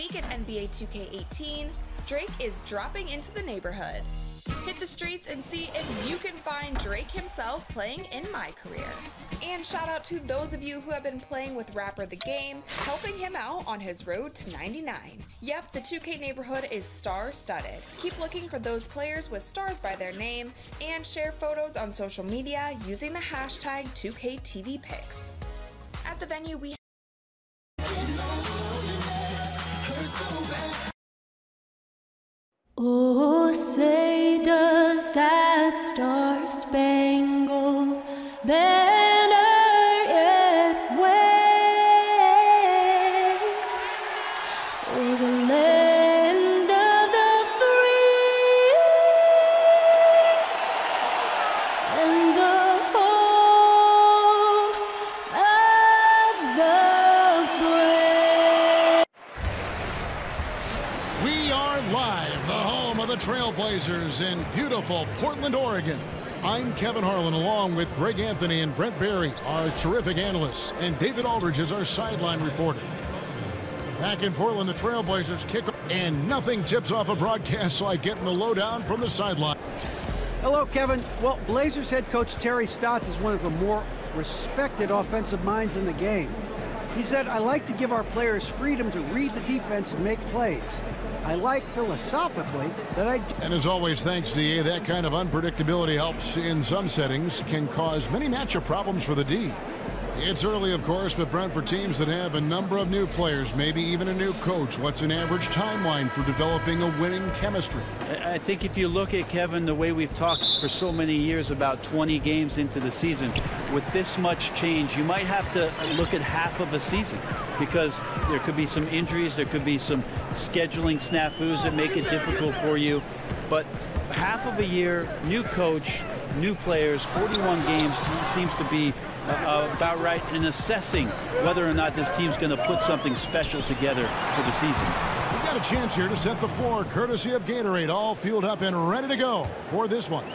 week in NBA 2K18, Drake is dropping into the neighborhood. Hit the streets and see if you can find Drake himself playing in my career. And shout out to those of you who have been playing with Rapper the Game, helping him out on his road to 99. Yep, the 2K neighborhood is star-studded. Keep looking for those players with stars by their name, and share photos on social media using the hashtag 2KTVPics. At the venue, we Oh, say does that star-spangled banner yet wave o'er the land of the free and the home of the brave? We are live, the home of the Trailblazers in beautiful Portland, Oregon. I'm Kevin Harlan, along with Greg Anthony and Brent Barry, our terrific analysts, and David Aldridge is our sideline reporter. Back in Portland, the Trailblazers kick off, and nothing tips off a broadcast like getting the lowdown from the sideline. Hello, Kevin. Well, Blazers head coach Terry Stotts is one of the more respected offensive minds in the game. He said, "I like to give our players freedom to read the defense and make plays. I like philosophically that I..." And as always, thanks, DA, that kind of unpredictability helps in some settings, can cause many matchup problems for the D. It's early, of course, but Brent, for teams that have a number of new players, maybe even a new coach, what's an average timeline for developing a winning chemistry? I think if you look at, Kevin, the way we've talked for so many years about 20 games into the season, with this much change, you might have to look at half of a season, because there could be some injuries, there could be some scheduling snafus that make it difficult for you. But half of a year, new coach, new players, 41 games seems to be about right in assessing whether or not this team's going to put something special together for the season. We've got a chance here to set the floor, courtesy of Gatorade, all fueled up and ready to go for this one.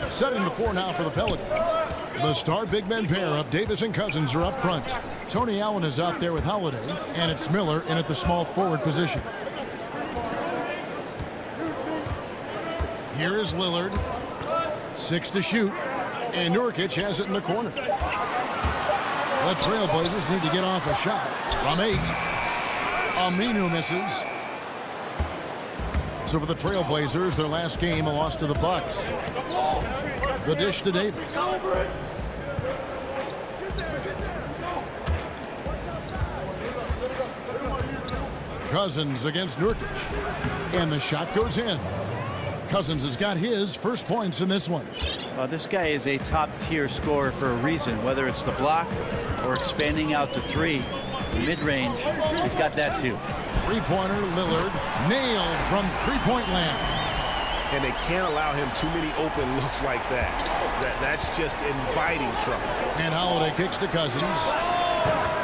Setting the floor now for the Pelicans. The star big men pair of Davis and Cousins are up front. Tony Allen is out there with Holiday, and it's Miller in at the small forward position. Here is Lillard. 6 to shoot, and Nurkic has it in the corner. The Trailblazers need to get off a shot from 8. Aminu misses. So for the Trailblazers, their last game, a loss to the Bucks. The dish to Davis. Cousins against Nurkic, and the shot goes in. Cousins has got his first points in this one. This guy is a top-tier scorer for a reason, whether it's the block or expanding out to 3. Mid-range, he's got that too. Three-pointer, Lillard, nailed from three-point land. And they can't allow him too many open looks like that. That's just inviting trouble. And Holiday kicks to Cousins.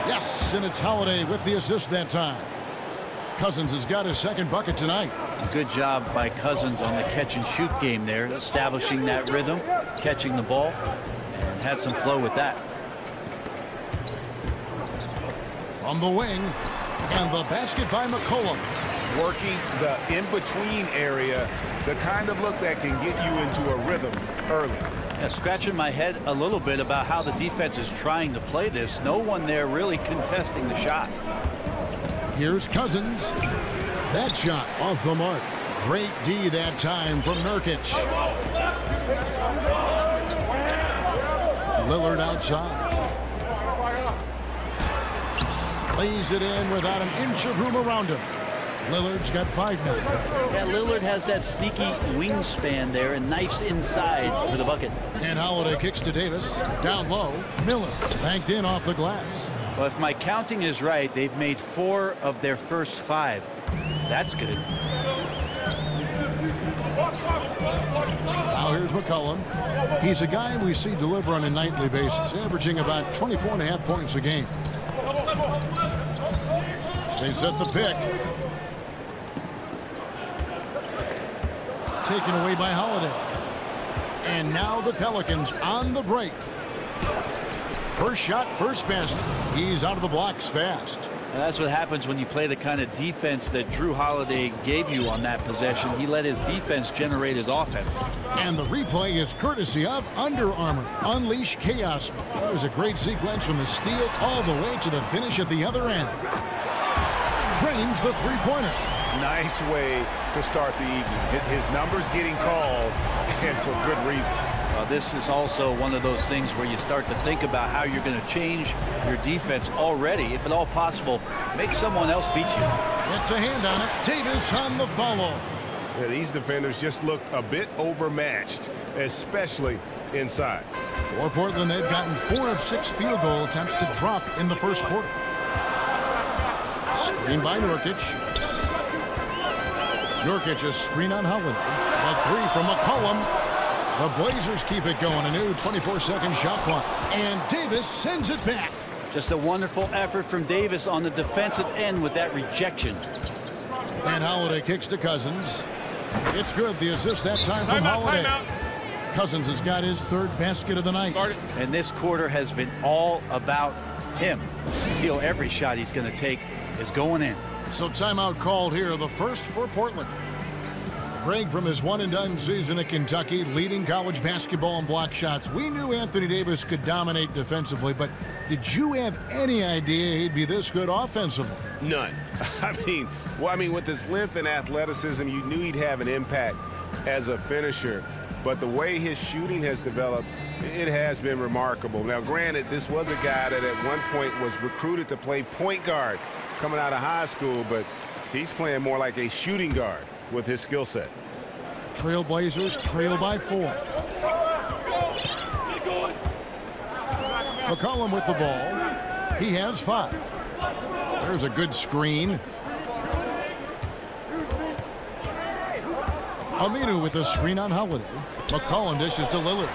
Yes, and it's Holiday with the assist that time. Cousins has got his second bucket tonight. Good job by Cousins on the catch-and-shoot game there, establishing that rhythm, catching the ball, and had some flow with that. From the wing, and the basket by McCollum. Working the in-between area, the kind of look that can get you into a rhythm early. Yeah, scratching my head a little bit about how the defense is trying to play this. No one there really contesting the shot. Here's Cousins. That shot off the mark. Great D that time from Nurkic. Lillard outside. Lays it in without an inch of room around him. Lillard's got 5 now. Yeah, Lillard has that sneaky wingspan there and nice inside for the bucket. And Holiday kicks to Davis. Down low. Miller banked in off the glass. Well, if my counting is right, they've made 4 of their first 5. That's good. Now here's McCollum. He's a guy we see deliver on a nightly basis, averaging about 24.5 points a game. They set the pick. Taken away by Holiday. And now the Pelicans on the break. First shot, first basket. He's out of the blocks fast. And that's what happens when you play the kind of defense that Drew Holiday gave you on that possession. He let his defense generate his offense. And the replay is courtesy of Under Armour. Unleash chaos. It was a great sequence from the steal all the way to the finish at the other end. Drains the three-pointer. Nice way to start the evening. His numbers getting called, and for good reason. This is also one of those things where you start to think about how you're going to change your defense already. If at all possible, make someone else beat you. It's a hand on it. Davis on the follow. Yeah, these defenders just looked a bit overmatched, especially inside. For Portland, they've gotten 4 of 6 field goal attempts to drop in the first quarter. Screen by Nurkic. Nurkic a screen on Holiday. A 3 from McCollum. The Blazers keep it going. A new 24-second shot clock. And Davis sends it back. Just a wonderful effort from Davis on the defensive end with that rejection. And Holiday kicks to Cousins. It's good. The assist that time from Holiday. Cousins has got his 3rd basket of the night. And this quarter has been all about him. You feel every shot he's going to take is going in. So timeout called here, the first for Portland. Greg, from his one-and-done season at Kentucky, leading college basketball in block shots. We knew Anthony Davis could dominate defensively, but did you have any idea he'd be this good offensively? None. I mean, with his length and athleticism, you knew he'd have an impact as a finisher. But the way his shooting has developed, it has been remarkable. Now, granted, this was a guy that at one point was recruited to play point guard coming out of high school, but he's playing more like a shooting guard with his skill set. Trailblazers trail by 4. McCollum with the ball. He has 5. There's a good screen. Aminu with the screen on Holiday. McCollum dishes to Lillard.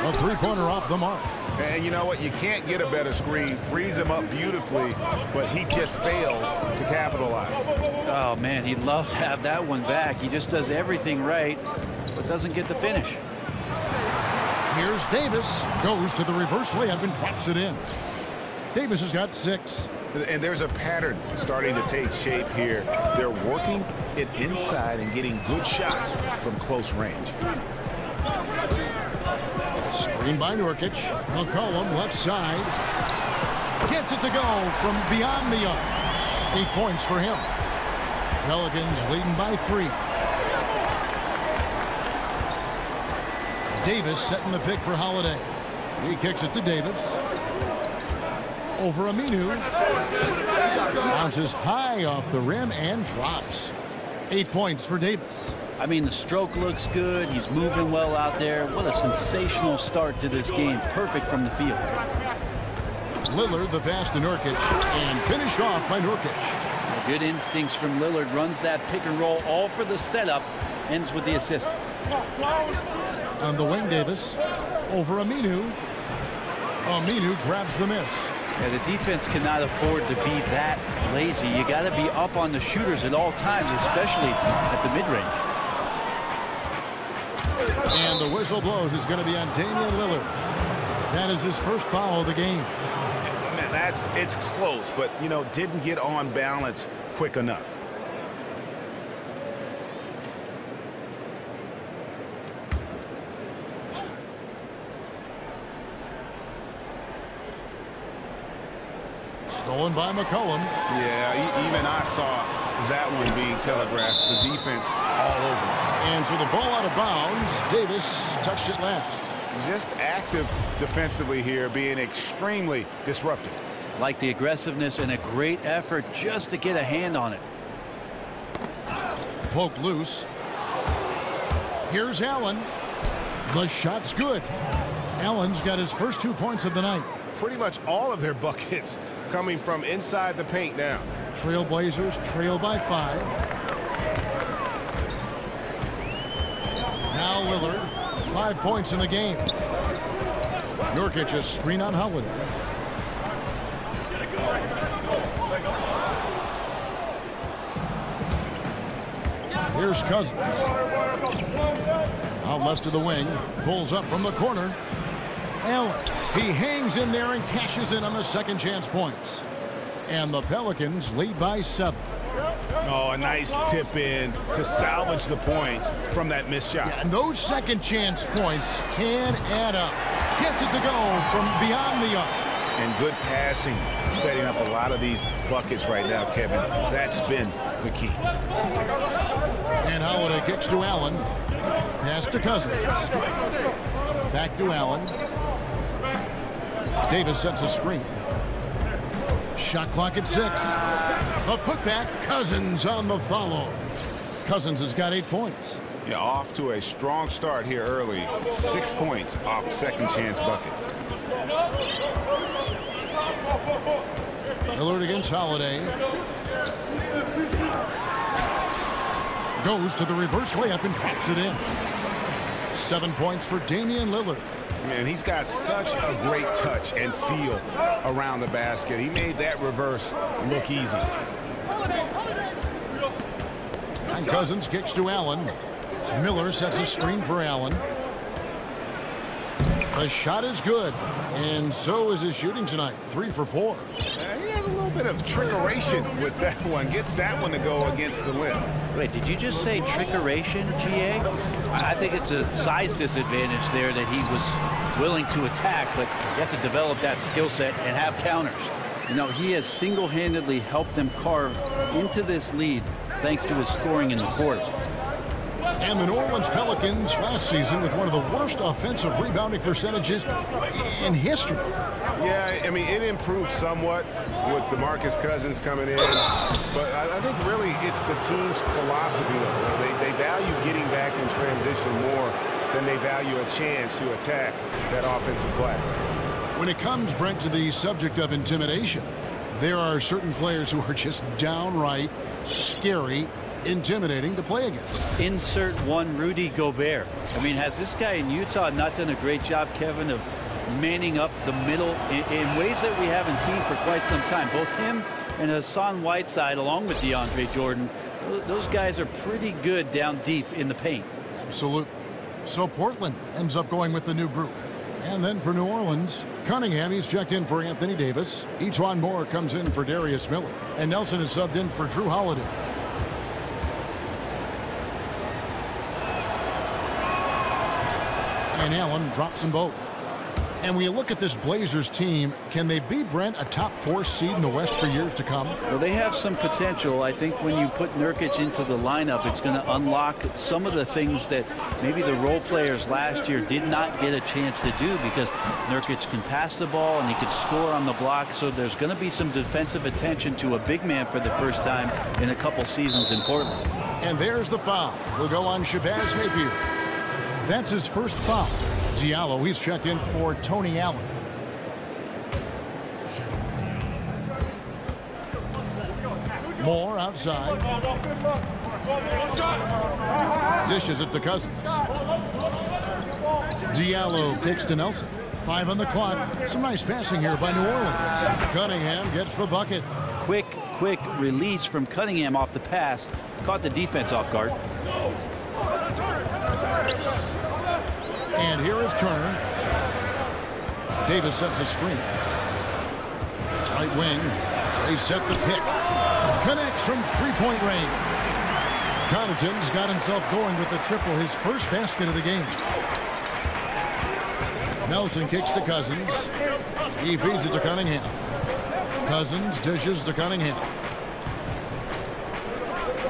A 3-pointer off the mark. And you know what? You can't get a better screen. Frees him up beautifully, but he just fails to capitalize. Oh, man, he'd love to have that one back. He just does everything right, but doesn't get the finish. Here's Davis. Goes to the reverse layup and drops it in. Davis has got 6. And there's a pattern starting to take shape here. They're working it inside and getting good shots from close range. Screen by Nurkic. McCollum left side. Gets it to go from beyond the arc. 8 points for him. Pelicans leading by 3. Davis setting the pick for Holiday. He kicks it to Davis. Over Aminu. Bounces high off the rim and drops. 8 points for Davis. I mean, the stroke looks good. He's moving well out there. What a sensational start to this game. Perfect from the field. Lillard the pass to Nurkic and finished off by Nurkic. Good instincts from Lillard. Runs that pick and roll all for the setup. Ends with the assist. On the wing, Davis. Over Aminu. Aminu grabs the miss. Yeah, the defense cannot afford to be that lazy. You got to be up on the shooters at all times, especially at the mid-range. And the whistle blows. It's going to be on Damian Lillard. That is his first foul of the game. Man, it's close, but, you know, didn't get on balance quick enough. Stolen by McCollum. Yeah, even I saw that one being telegraphed. The defense all over. And so the ball out of bounds. Davis touched it last. Just active defensively here, being extremely disruptive. Like the aggressiveness and a great effort just to get a hand on it. Poked loose. Here's Allen. The shot's good. Allen's got his first 2 points of the night. Pretty much all of their buckets coming from inside the paint now. Trailblazers trail by 5. Now Lillard, 5 points in the game. Nurkic a screen on Holiday. Here's Cousins. Out left to the wing. Pulls up from the corner. Allen He hangs in there and cashes in on the second chance points. And the Pelicans lead by 7. Oh, a nice tip in to salvage the points from that missed shot. Yeah, and those second chance points can add up. Gets it to go from beyond the arc. And good passing, setting up a lot of these buckets right now, Kevin. That's been the key. And Holiday kicks to Allen. Pass to Cousins. Back to Allen. Davis sets a screen. Shot clock at 6. A putback. Cousins on the follow. Cousins has got 8 points. Yeah, off to a strong start here early. 6 points off second chance buckets. Lillard against Holiday. Goes to the reverse layup and drops it in. 7 points for Damian Lillard. Man, he's got such a great touch and feel around the basket. He made that reverse look easy. And Cousins kicks to Allen. Miller sets a screen for Allen. The shot is good, and so is his shooting tonight. 3 for 4. He has a little bit of trickeration with that one. Gets that one to go against the limb. Wait, did you just say trickeration, GA? I think it's a size disadvantage there that he was willing to attack, but you have to develop that skill set and have counters. You know, he has single-handedly helped them carve into this lead thanks to his scoring in the quarter. And the New Orleans Pelicans last season with one of the worst offensive rebounding percentages in history. Yeah, I mean, it improved somewhat with DeMarcus Cousins coming in. But I think really it's the team's philosophy, though. They value getting back in transition more than they value a chance to attack that offensive glass. When it comes, Brent, to the subject of intimidation, there are certain players who are just downright scary, intimidating to play against. Insert one Rudy Gobert. I mean, has this guy in Utah not done a great job, Kevin, of manning up the middle in ways that we haven't seen for quite some time? Both him and Hassan Whiteside, along with DeAndre Jordan, those guys are pretty good down deep in the paint. Absolutely. So Portland ends up going with the new group. And then for New Orleans, Cunningham, he's checked in for Anthony Davis. Etuan Moore comes in for Darius Miller. And Nelson is subbed in for Drew Holiday. And Allen drops them both. And when you look at this Blazers team, can they be, Brent, a top 4 seed in the West for years to come? Well, they have some potential. I think when you put Nurkic into the lineup, it's going to unlock some of the things that maybe the role players last year did not get a chance to do, because Nurkic can pass the ball and he can score on the block. So there's going to be some defensive attention to a big man for the first time in a couple seasons in Portland. And there's the foul. We'll go on Shabazz Napier. That's his first foul. Diallo, he's checked in for Tony Allen. Moore outside. Dishes it to Cousins. Diallo kicks to Nelson. 5 on the clock. Some nice passing here by New Orleans. Cunningham gets the bucket. Quick release from Cunningham off the pass. Caught the defense off guard. And here is Turner. Davis sets a screen. Right wing. They set the pick. Connects from three-point range. Connaughton's got himself going with the triple, his first basket of the game. Nelson kicks to Cousins. He feeds it to Cunningham. Cousins dishes to Cunningham.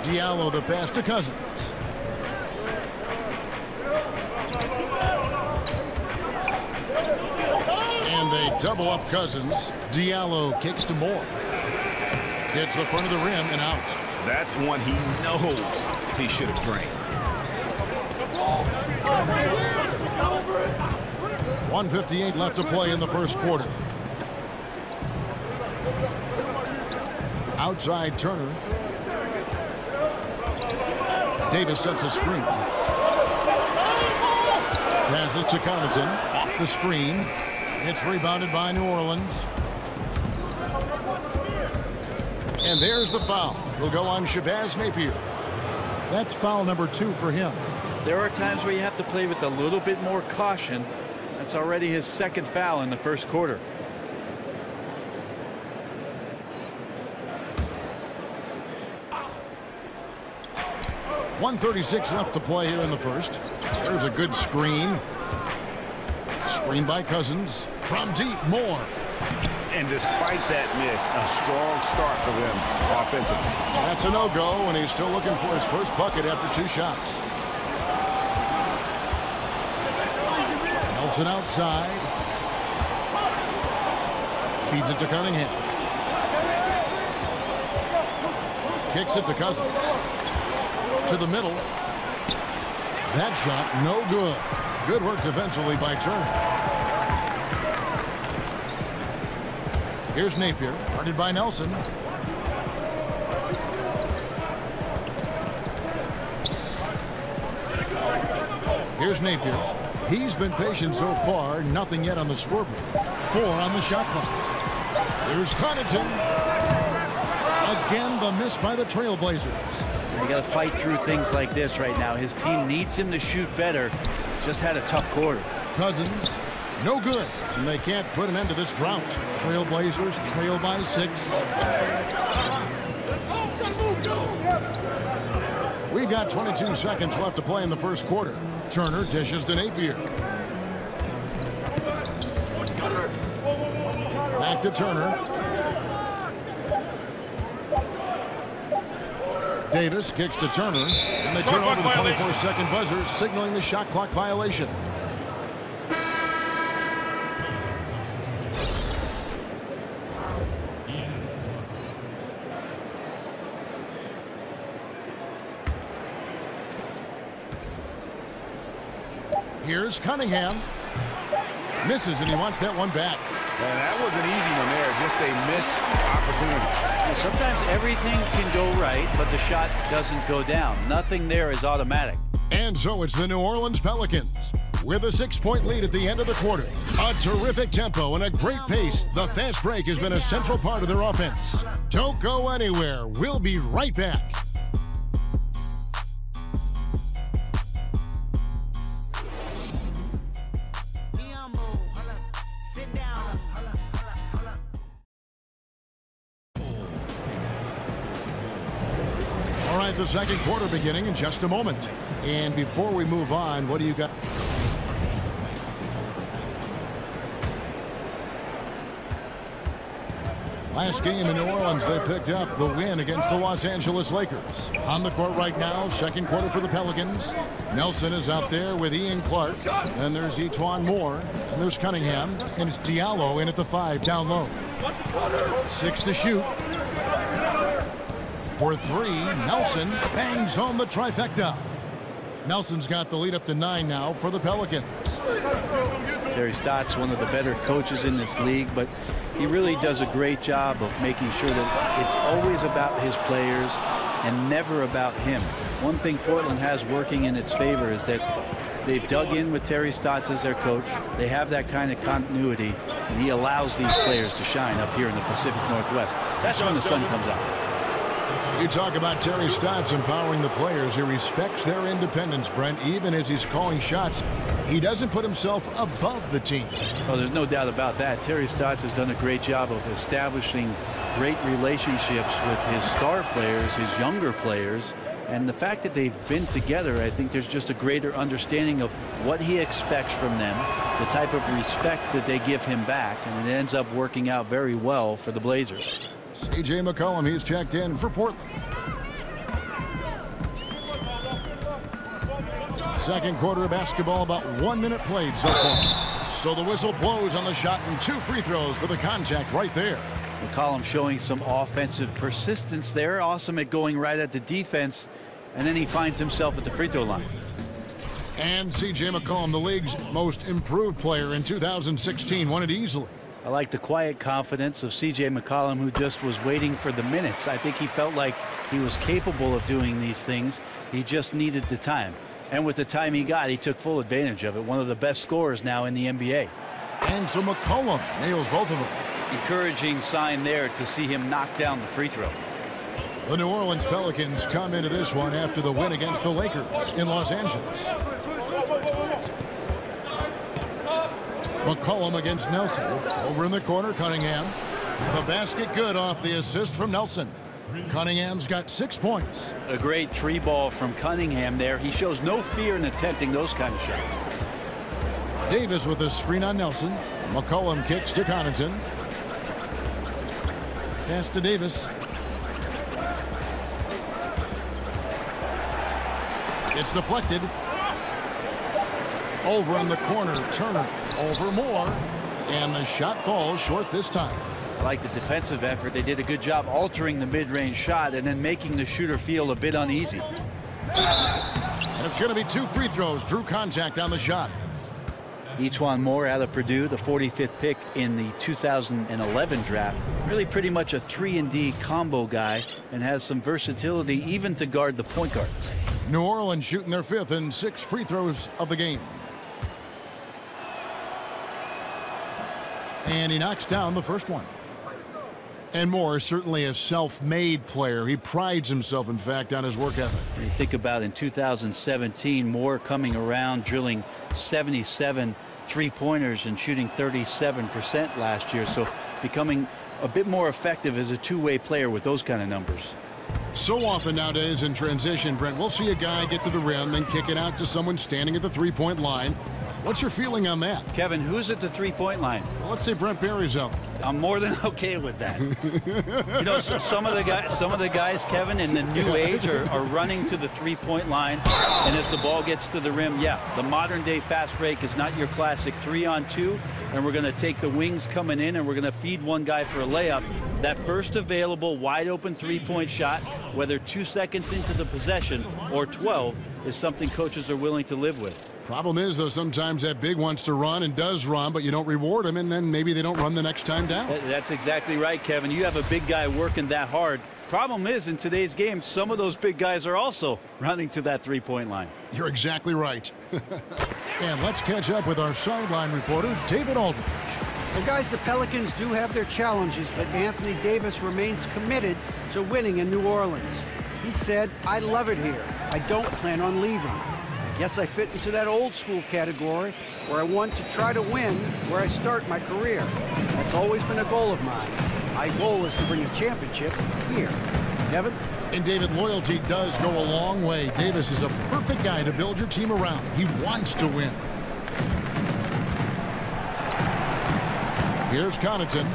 Diallo the pass to Cousins. And they double up Cousins. Diallo kicks to Moore. Hits the front of the rim and out. That's one he knows he should have drained. 1:58 left to play in the first quarter. Outside Turner. Davis sets a screen. Passes to Connaughton. Off the screen. It's rebounded by New Orleans. And there's the foul. We'll go on Shabazz Napier. That's foul number 2 for him. There are times where you have to play with a little bit more caution. That's already his second foul in the first quarter. .136 left to play here in the first. There's a good screen. Screen by Cousins. From deep, Moore. And despite that miss, a strong start for them offensively. That's a no-go, and he's still looking for his first bucket after 2 shots. Nelson outside. Feeds it to Cunningham. Kicks it to Cousins. To the middle. That shot, no good. Good work defensively by Turner. Here's Napier, guarded by Nelson. Here's Napier. He's been patient so far, nothing yet on the scoreboard. 4 on the shot clock. Here's Connaughton. Again, the miss by the Trailblazers. You got to fight through things like this right now. His team needs him to shoot better. He's just had a tough quarter. Cousins, no good, and they can't put an end to this drought. Trailblazers trail by 6. We've got 22 seconds left to play in the first quarter. Turner dishes to Napier. Back to Turner. Davis kicks to Turner, and they turn over the 24-second buzzer, signaling the shot clock violation. Here's Cunningham. Misses, and he wants that one back. And that was an easy one there, just a missed opportunity. Sometimes everything can go right, but the shot doesn't go down. Nothing there is automatic. And so it's the New Orleans Pelicans with a 6-point lead at the end of the quarter. A terrific tempo and a great pace. The fast break has been a central part of their offense. Don't go anywhere. We'll be right back. The second quarter beginning in just a moment. And before we move on, what do you got? Last game in New Orleans, they picked up the win against the Los Angeles Lakers. On the court right now, second quarter for the Pelicans. Nelson is out there with Ian Clark. And there's Etuan Moore. And there's Cunningham. And it's Diallo in at the 5 down low. 6 to shoot. For 3, Nelson bangs home the trifecta. Nelson's got the lead up to 9 now for the Pelicans. Terry Stotts, one of the better coaches in this league, but he really does a great job of making sure that it's always about his players and never about him. One thing Portland has working in its favor is that they've dug in with Terry Stotts as their coach. They have that kind of continuity, and he allows these players to shine up here in the Pacific Northwest. That's when the sun comes out. You talk about Terry Stotts empowering the players. He respects their independence, Brent, even as he's calling shots. He doesn't put himself above the team. Well, there's no doubt about that. Terry Stotts has done a great job of establishing great relationships with his star players, his younger players. And the fact that they've been together, I think there's just a greater understanding of what he expects from them, the type of respect that they give him back, and it ends up working out very well for the Blazers. C.J. McCollum, he's checked in for Portland. Second quarter of basketball, about 1 minute played so far. So the whistle blows on the shot and 2 free throws for the contact right there. McCollum showing some offensive persistence there. Awesome at going right at the defense, and then he finds himself at the free throw line. And C.J. McCollum, the league's most improved player in 2016, won it easily. I like the quiet confidence of C.J. McCollum, who just was waiting for the minutes. I think he felt like he was capable of doing these things. He just needed the time. And with the time he got, he took full advantage of it. One of the best scorers now in the NBA. And so McCollum nails both of them. Encouraging sign there to see him knock down the free throw. The New Orleans Pelicans come into this one after the win against the Lakers in Los Angeles. McCollum against Nelson. Over in the corner, Cunningham. The basket good off the assist from Nelson. Cunningham's got 6 points. A great 3-ball from Cunningham there. He shows no fear in attempting those kind of shots. Davis with a screen on Nelson. McCollum kicks to Connaughton. Pass to Davis. It's deflected. Over in the corner, Turner. Over Moore. And the shot falls short this time. I like the defensive effort. They did a good job altering the mid-range shot and then making the shooter feel a bit uneasy. And it's going to be 2 free throws. Drew contact on the shot. Eachwan Moore out of Purdue, the 45th pick in the 2011 draft. Really pretty much a 3-and-D combo guy and has some versatility even to guard the point guards. New Orleans shooting their 5th and 6 free throws of the game. And he knocks down the first one. And Moore is certainly a self-made player. He prides himself, in fact, on his work ethic. You think about in 2017, Moore coming around, drilling 77 three-pointers and shooting 37% last year. So becoming a bit more effective as a two-way player with those kind of numbers. So often nowadays in transition, Brent, we'll see a guy get to the rim, then kick it out to someone standing at the three-point line. What's your feeling on that? Kevin, who's at the three-point line? Well, let's say Brent Barry's out. I'm more than okay with that. You know, so some of the guys, Kevin, in the new age are running to the three-point line, and as the ball gets to the rim, yeah, the modern-day fast break is not your classic 3-on-2, and we're going to take the wings coming in, and we're going to feed one guy for a layup. That first available wide-open three-point shot, whether 2 seconds into the possession or 12, is something coaches are willing to live with. Problem is, though, sometimes that big wants to run and does run, but you don't reward him, and then maybe they don't run the next time down. That's exactly right, Kevin. You have a big guy working that hard. Problem is, in today's game, some of those big guys are also running to that three-point line. You're exactly right. And let's catch up with our sideline reporter, David Aldridge. Well, guys, the Pelicans do have their challenges, but Anthony Davis remains committed to winning in New Orleans. He said, "I love it here. I don't plan on leaving. Yes, I fit into that old school category where I want to try to win where I start my career. That's always been a goal of mine. My goal is to bring a championship here." Kevin? And David, loyalty does go a long way. Davis is a perfect guy to build your team around. He wants to win. Here's Connaughton.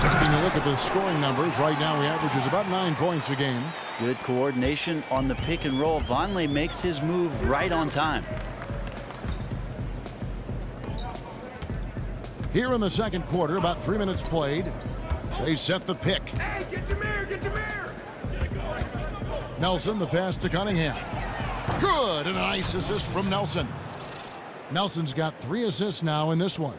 Taking a look at the scoring numbers. Right now, he averages about 9 points a game. Good coordination on the pick and roll. Vonleh makes his move right on time. Here in the second quarter, about 3 minutes played. They set the pick. Hey, get your mirror, get your mirror. Nelson, the pass to Cunningham. Good, and a nice assist from Nelson. Nelson's got 3 assists now in this one.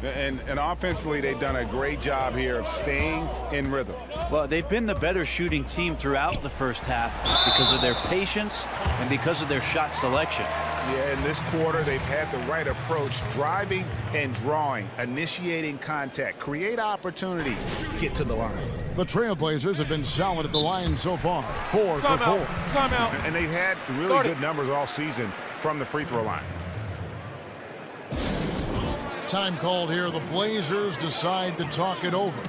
And offensively, they've done a great job here of staying in rhythm. Well, they've been the better shooting team throughout the first half because of their patience and because of their shot selection. Yeah, in this quarter, they've had the right approach, driving and drawing, initiating contact, create opportunities, get to the line. The Trailblazers have been solid at the line so far. 4 for 4. Timeout. And they've had really good numbers all season from the free throw line. Time called here. The Blazers decide to talk it over.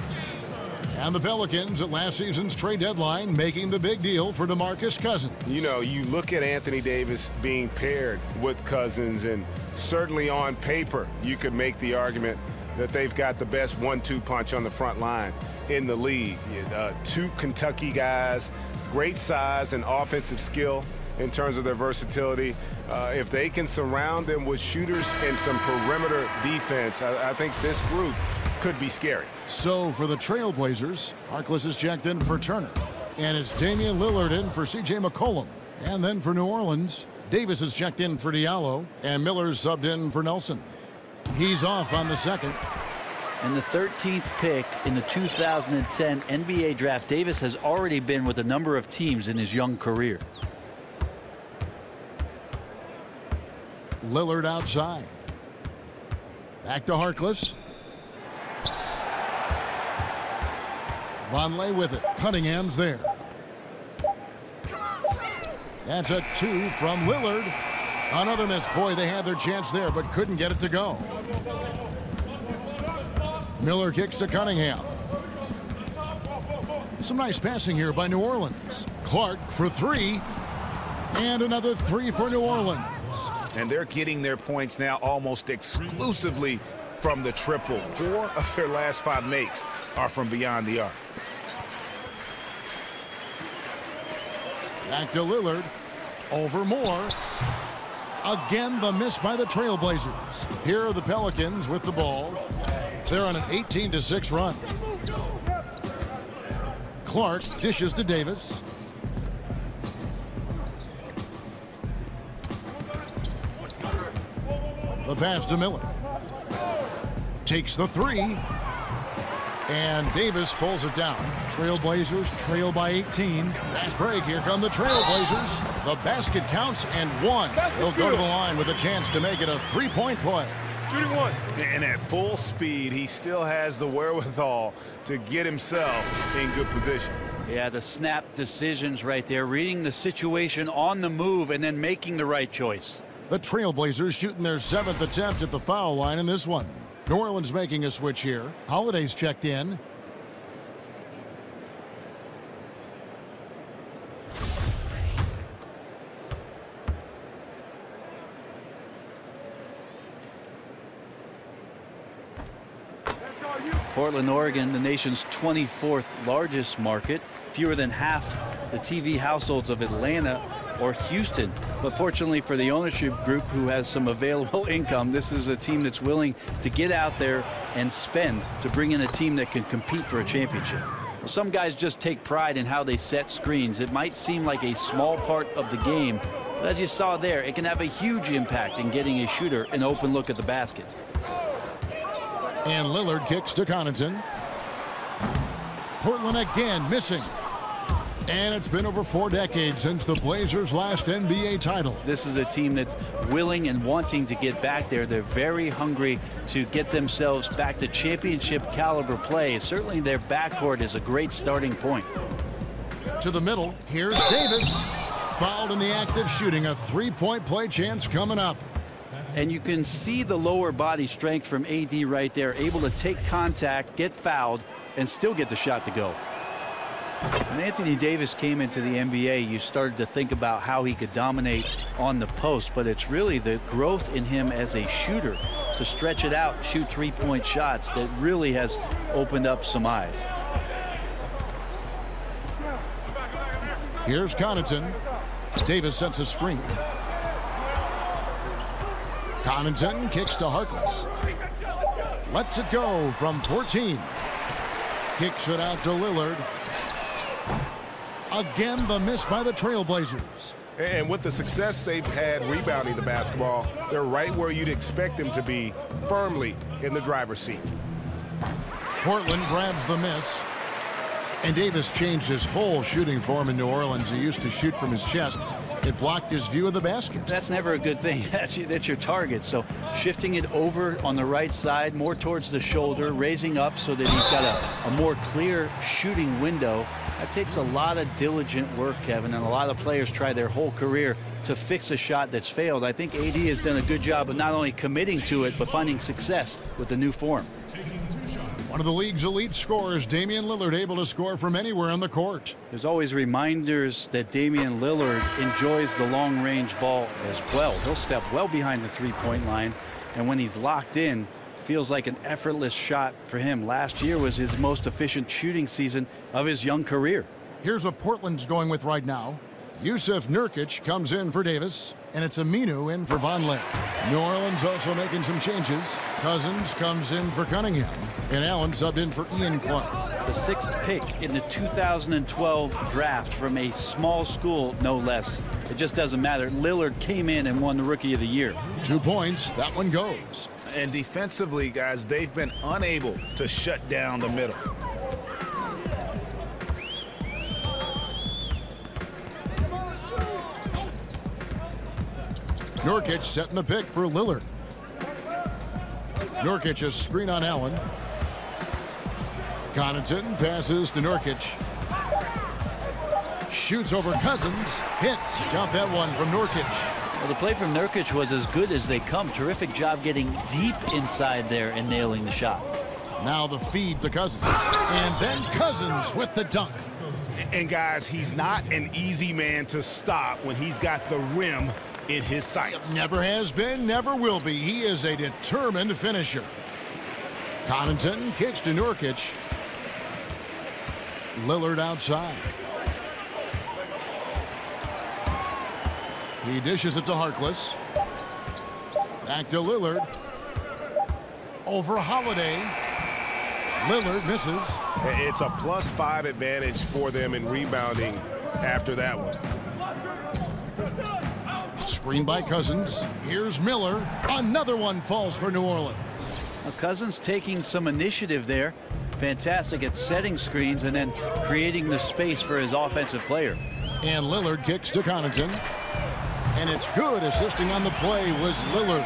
And the Pelicans at last season's trade deadline making the big deal for DeMarcus Cousins. You know, you look at Anthony Davis being paired with Cousins, and certainly on paper, you could make the argument that they've got the best 1-2 punch on the front line in the league. 2 Kentucky guys, great size and offensive skill in terms of their versatility. If they can surround them with shooters and some perimeter defense, I think this group could be scary. So for the Trailblazers, Harkless is checked in for Turner. And it's Damian Lillard in for C.J. McCollum. And then for New Orleans, Davis is checked in for Diallo. And Miller's subbed in for Nelson. He's off on the second. And the 13th pick in the 2010 NBA draft, Davis has already been with a number of teams in his young career. Lillard outside. Back to Harkless. Vonleh with it. Cunningham's there. That's a 2 from Lillard. Another miss. Boy, they had their chance there, but couldn't get it to go. Miller kicks to Cunningham. Some nice passing here by New Orleans. Clark for three. And another three for New Orleans. And they're getting their points now almost exclusively from the triple. 4 of their last 5 makes are from beyond the arc. Back to Lillard. Over Moore. Again, the miss by the Trailblazers. Here are the Pelicans with the ball. They're on an 18-6 run. Clark dishes to Davis. The pass to Miller. Takes the three. And Davis pulls it down. Trailblazers trail by 18. Fast break. Here come the Trailblazers. The basket counts and one. They'll go to the line with a chance to make it a three-point play. Shooting one. And at full speed, he still has the wherewithal to get himself in good position. Yeah, the snap decisions right there. Reading the situation on the move and then making the right choice. The Trailblazers shooting their 7th attempt at the foul line in this one. New Orleans making a switch here. Holiday's checked in. Portland, Oregon, the nation's 24th largest market. Fewer than half the TV households of Atlanta or Houston. But fortunately for the ownership group who has some available income, this is a team that's willing to get out there and spend to bring in a team that can compete for a championship. Well, some guys just take pride in how they set screens. It might seem like a small part of the game, but as you saw there, it can have a huge impact in getting a shooter an open look at the basket. And Lillard kicks to Connaughton. Portland again missing. And it's been over 4 decades since the Blazers' last NBA title. This is a team that's willing and wanting to get back there. They're very hungry to get themselves back to championship caliber play. Certainly their backcourt is a great starting point. To the middle, here's Davis. Fouled in the act of shooting. A three-point play chance coming up. And you can see the lower body strength from AD right there, able to take contact, get fouled, and still get the shot to go. When Anthony Davis came into the NBA, you started to think about how he could dominate on the post, but it's really the growth in him as a shooter to stretch it out, shoot three-point shots that really has opened up some eyes. Here's Connaughton. Davis sets a screen. Connaughton kicks to Harkless. Lets it go from 14. Kicks it out to Lillard. Again, the miss by the Trailblazers. And with the success they've had rebounding the basketball, they're right where you'd expect them to be, firmly in the driver's seat. Portland grabs the miss. And Davis changed his whole shooting form in New Orleans. He used to shoot from his chest. It blocked his view of the basket. That's never a good thing. That's your target. So shifting it over on the right side, more towards the shoulder, raising up so that he's got a more clear shooting window. That takes a lot of diligent work, Kevin, and a lot of players try their whole career to fix a shot that's failed. I think AD has done a good job of not only committing to it, but finding success with the new form. One of the league's elite scorers, Damian Lillard, able to score from anywhere on the court. There's always reminders that Damian Lillard enjoys the long-range ball as well. He'll step well behind the three-point line, and when he's locked in, feels like an effortless shot for him. Last year was his most efficient shooting season of his young career. Here's what Portland's going with right now. Yusuf Nurkic comes in for Davis, and it's Aminu in for Vonleh. New Orleans also making some changes. Cousins comes in for Cunningham, and Allen subbed in for Ian Clark. The 6th pick in the 2012 draft from a small school, no less. It just doesn't matter. Lillard came in and won the Rookie of the Year. 2 points, that one goes. And defensively, guys, they've been unable to shut down the middle. Nurkic setting the pick for Lillard. Nurkic a screen on Allen. Connaughton passes to Nurkic. Shoots over Cousins. Hits. Got that one from Nurkic. Well, the play from Nurkic was as good as they come. Terrific job getting deep inside there and nailing the shot. Now the feed to Cousins. And then Cousins with the dunk. And guys, he's not an easy man to stop when he's got the rim in his sights. Never has been, never will be. He is a determined finisher. Connaughton kicks to Nurkic. Lillard outside. He dishes it to Harkless. Back to Lillard. Over Holiday. Lillard misses. It's a +5 advantage for them in rebounding after that one. Screen by Cousins. Here's Miller. Another one falls for New Orleans. Now, Cousins taking some initiative there. Fantastic at setting screens and then creating the space for his offensive player. And Lillard kicks to Connaughton. And it's good. Assisting on the play was Lillard.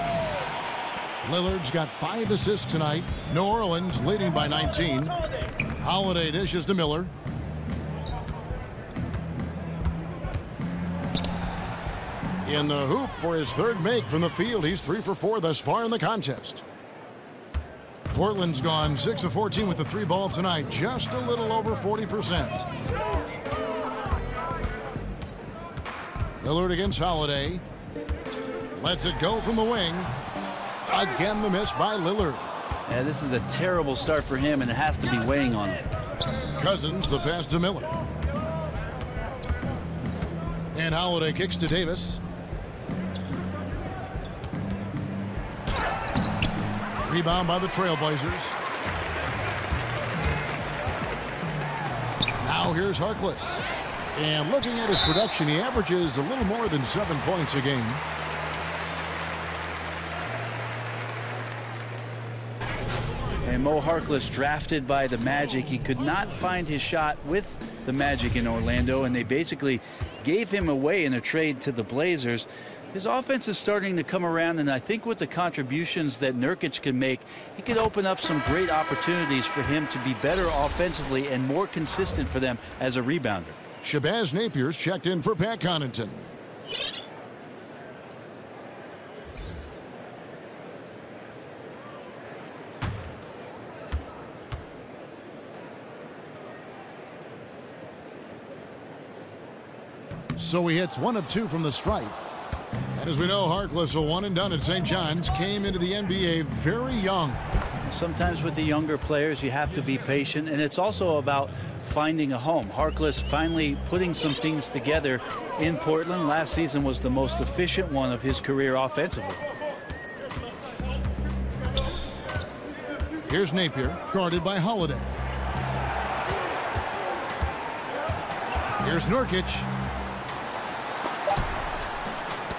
Lillard's got 5 assists tonight. New Orleans leading by 19. Holiday dishes to Miller. In the hoop for his third make from the field. He's 3 for 4 thus far in the contest. Portland's gone 6 of 14 with the 3 ball tonight. Just a little over 40%. Lillard against Holiday. Lets it go from the wing. Again, the miss by Lillard. Yeah, this is a terrible start for him, and it has to be weighing on him. Cousins, the pass to Miller. And Holiday kicks to Davis. Rebound by the Trailblazers. Now here's Harkless. And looking at his production, he averages a little more than 7 points a game. And Mo Harkless, drafted by the Magic. He could not find his shot with the Magic in Orlando, and they basically gave him away in a trade to the Blazers. His offense is starting to come around, and I think with the contributions that Nurkic can make, he could open up some great opportunities for him to be better offensively and more consistent for them as a rebounder. Shabazz Napier's checked in for Pat Connaughton. So he hits 1 of 2 from the stripe. And as we know, Harkless, a one and done at St. John's, came into the NBA very young. Sometimes with the younger players, you have to be patient, and it's also about finding a home. Harkless finally putting some things together in Portland. Last season was the most efficient one of his career offensively. Here's Napier, guarded by Holiday. Here's Nurkic.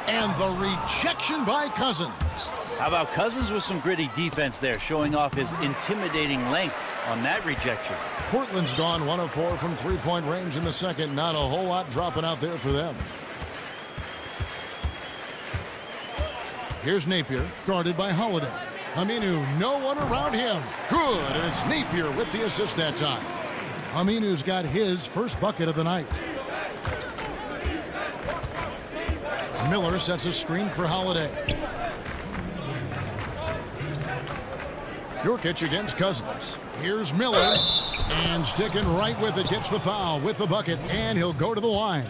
And the rejection by Cousins. How about Cousins with some gritty defense there, showing off his intimidating length on that rejection. Portland's gone 1 of 4 from three-point range in the second. Not a whole lot dropping out there for them. Here's Napier, guarded by Holiday. Aminu, no one around him. Good, and it's Napier with the assist that time. Aminu's got his first bucket of the night. Miller sets a screen for Holiday. Nurkic against Cousins. Here's Miller. And sticking right with it, gets the foul with the bucket, and he'll go to the line.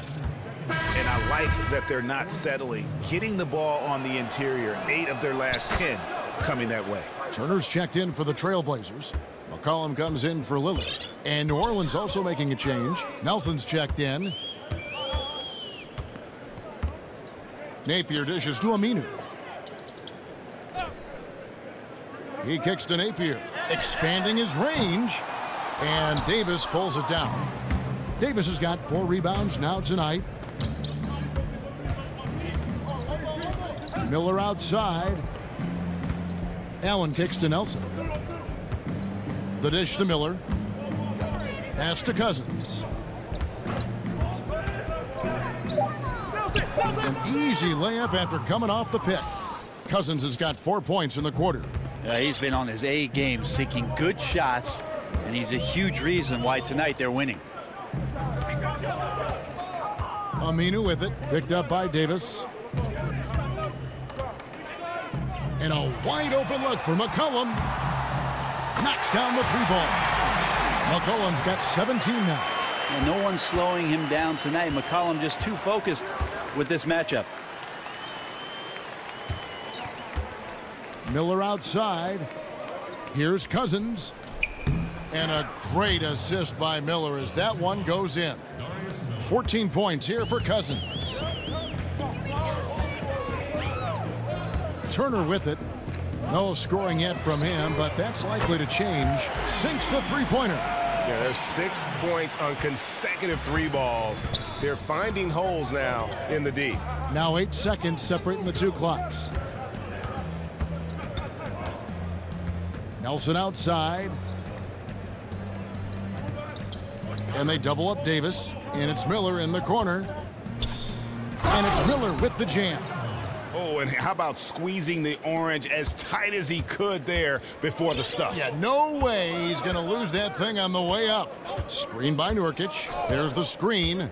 And I like that they're not settling. Getting the ball on the interior, 8 of their last 10 coming that way. Turner's checked in for the Trailblazers. McCollum comes in for Lillard. And New Orleans also making a change. Nelson's checked in. Napier dishes to Aminu. He kicks to Napier, expanding his range. And Davis pulls it down. Davis has got 4 rebounds now tonight. Miller outside. Allen kicks to Nelson. The dish to Miller. Pass to Cousins. An easy layup after coming off the pick. Cousins has got 4 points in the quarter. He's been on his A game, seeking good shots, and he's a huge reason why tonight they're winning. Aminu with it, picked up by Davis. And a wide open look for McCollum. Knocks down the three ball. McCollum's got 17 now. And no one's slowing him down tonight. McCollum just too focused with this matchup. Miller outside. Here's Cousins. And a great assist by Miller as that one goes in. 14 points here for Cousins. Turner with it. No scoring yet from him, but that's likely to change. Sinks the three-pointer. Yeah, there's 6 points on consecutive three balls. They're finding holes now in the D. Now 8 seconds separating the two clocks. Nelson outside. And they double up Davis. And it's Miller in the corner. And it's Miller with the jam. Oh, and how about squeezing the orange as tight as he could there before the stuff? Yeah, no way he's going to lose that thing on the way up. Screen by Nurkic. There's the screen.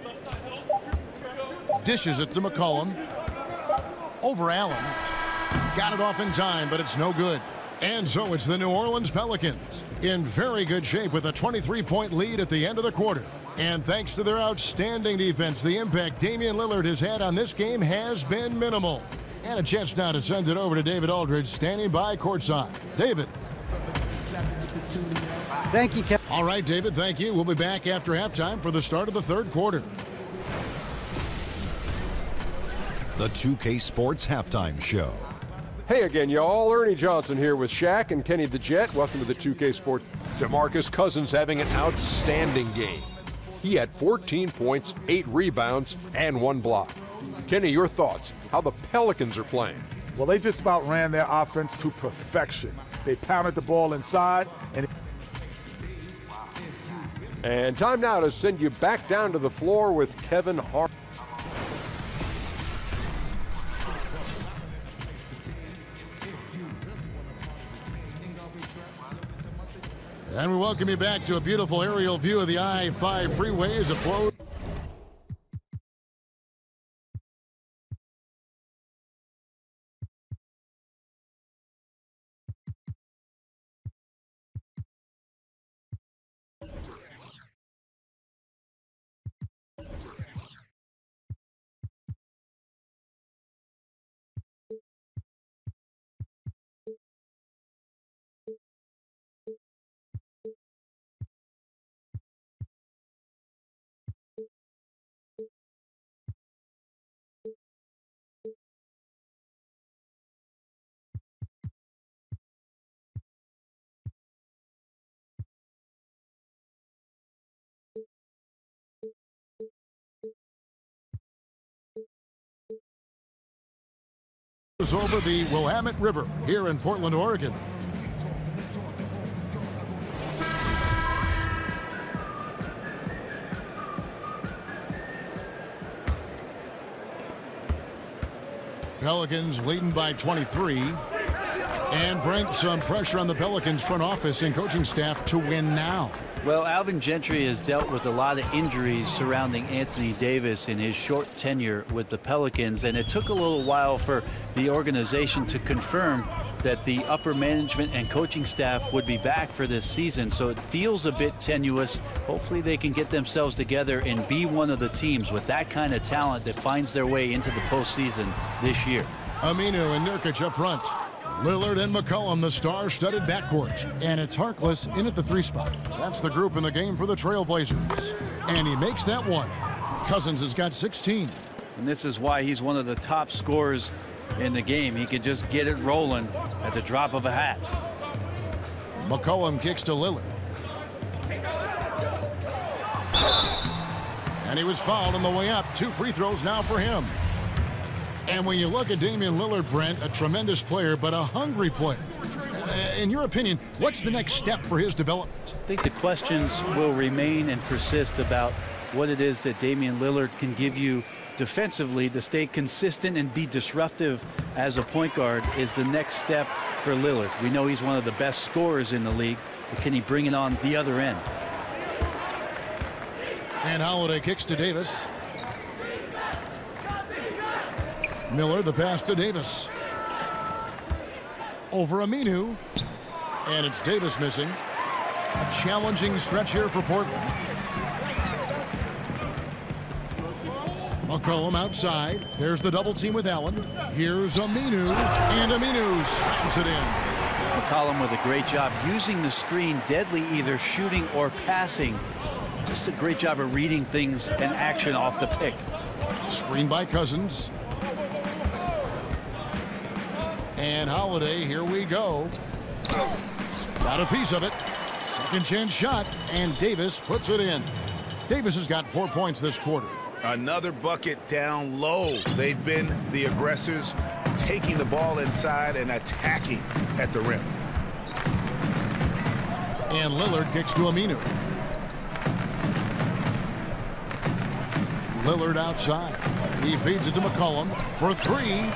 Dishes it to McCollum. Over Allen. Got it off in time, but it's no good. And so it's the New Orleans Pelicans in very good shape with a 23-point lead at the end of the quarter. And thanks to their outstanding defense, the impact Damian Lillard has had on this game has been minimal. And a chance now to send it over to David Aldridge, standing by courtside. David. Thank you, Kevin. All right, David, thank you. We'll be back after halftime for the start of the third quarter. The 2K Sports Halftime Show. Hey again, y'all. Ernie Johnson here with Shaq and Kenny the Jet. Welcome to the 2K Sports. DeMarcus Cousins having an outstanding game. He had 14 points, 8 rebounds, and 1 block. Kenny, your thoughts? How the Pelicans are playing? Well, they just about ran their offense to perfection. They pounded the ball inside. And time now to send you back down to the floor with Kevin Hart. And we welcome you back to a beautiful aerial view of the I-5 freeway as it flows. Over the Willamette River here in Portland, Oregon. Pelicans leading by 23 and bring some pressure on the Pelicans front office and coaching staff to win now. Well, Alvin Gentry has dealt with a lot of injuries surrounding Anthony Davis in his short tenure with the Pelicans, and it took a little while for the organization to confirm that the upper management and coaching staff would be back for this season. So it feels a bit tenuous. Hopefully they can get themselves together and be one of the teams with that kind of talent that finds their way into the postseason this year. Aminu and Nurkic up front. Lillard and McCollum, the star-studded backcourt. And it's Harkless in at the 3 spot. That's the group in the game for the Trailblazers. And he makes that one. Cousins has got 16. And this is why he's one of the top scorers in the game. He can just get it rolling at the drop of a hat. McCollum kicks to Lillard. And he was fouled on the way up. 2 free throws now for him. And when you look at Damian Lillard, Brent, a tremendous player, but a hungry player. In your opinion, what's the next step for his development? I think the questions will remain and persist about what it is that Damian Lillard can give you defensively to stay consistent and be disruptive as a point guard is the next step for Lillard. We know he's one of the best scorers in the league, but can he bring it on the other end? And Holiday kicks to Davis. Miller, the pass to Davis. Over Aminu. And it's Davis missing. A challenging stretch here for Portland. McCollum outside. There's the double team with Allen. Here's Aminu, and Aminu slams it in. McCollum with a great job using the screen, deadly either shooting or passing. Just a great job of reading things and action off the pick. Screen by Cousins. And Holiday, here we go. Got a piece of it. Second chance shot, and Davis puts it in. Davis has got 4 points this quarter. Another bucket down low. They've been the aggressors, taking the ball inside and attacking at the rim. And Lillard kicks to Aminu. Lillard outside. He feeds it to McCollum for three.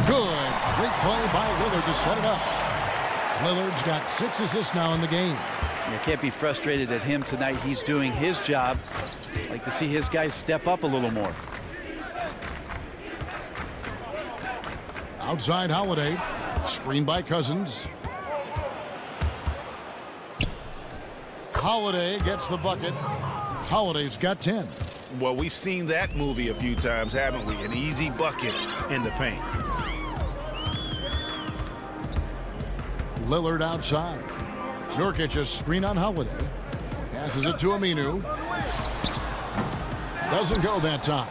Good. Great play by Lillard to set it up. Lillard's got 6 assists now in the game. You can't be frustrated at him tonight. He's doing his job. Like to see his guys step up a little more. Outside Holiday. Screen by Cousins. Holiday gets the bucket. Holiday's got 10. Well, we've seen that movie a few times, haven't we? An easy bucket in the paint. Lillard outside. Nurkic a screen on Holiday. Passes it to Aminu. Doesn't go that time.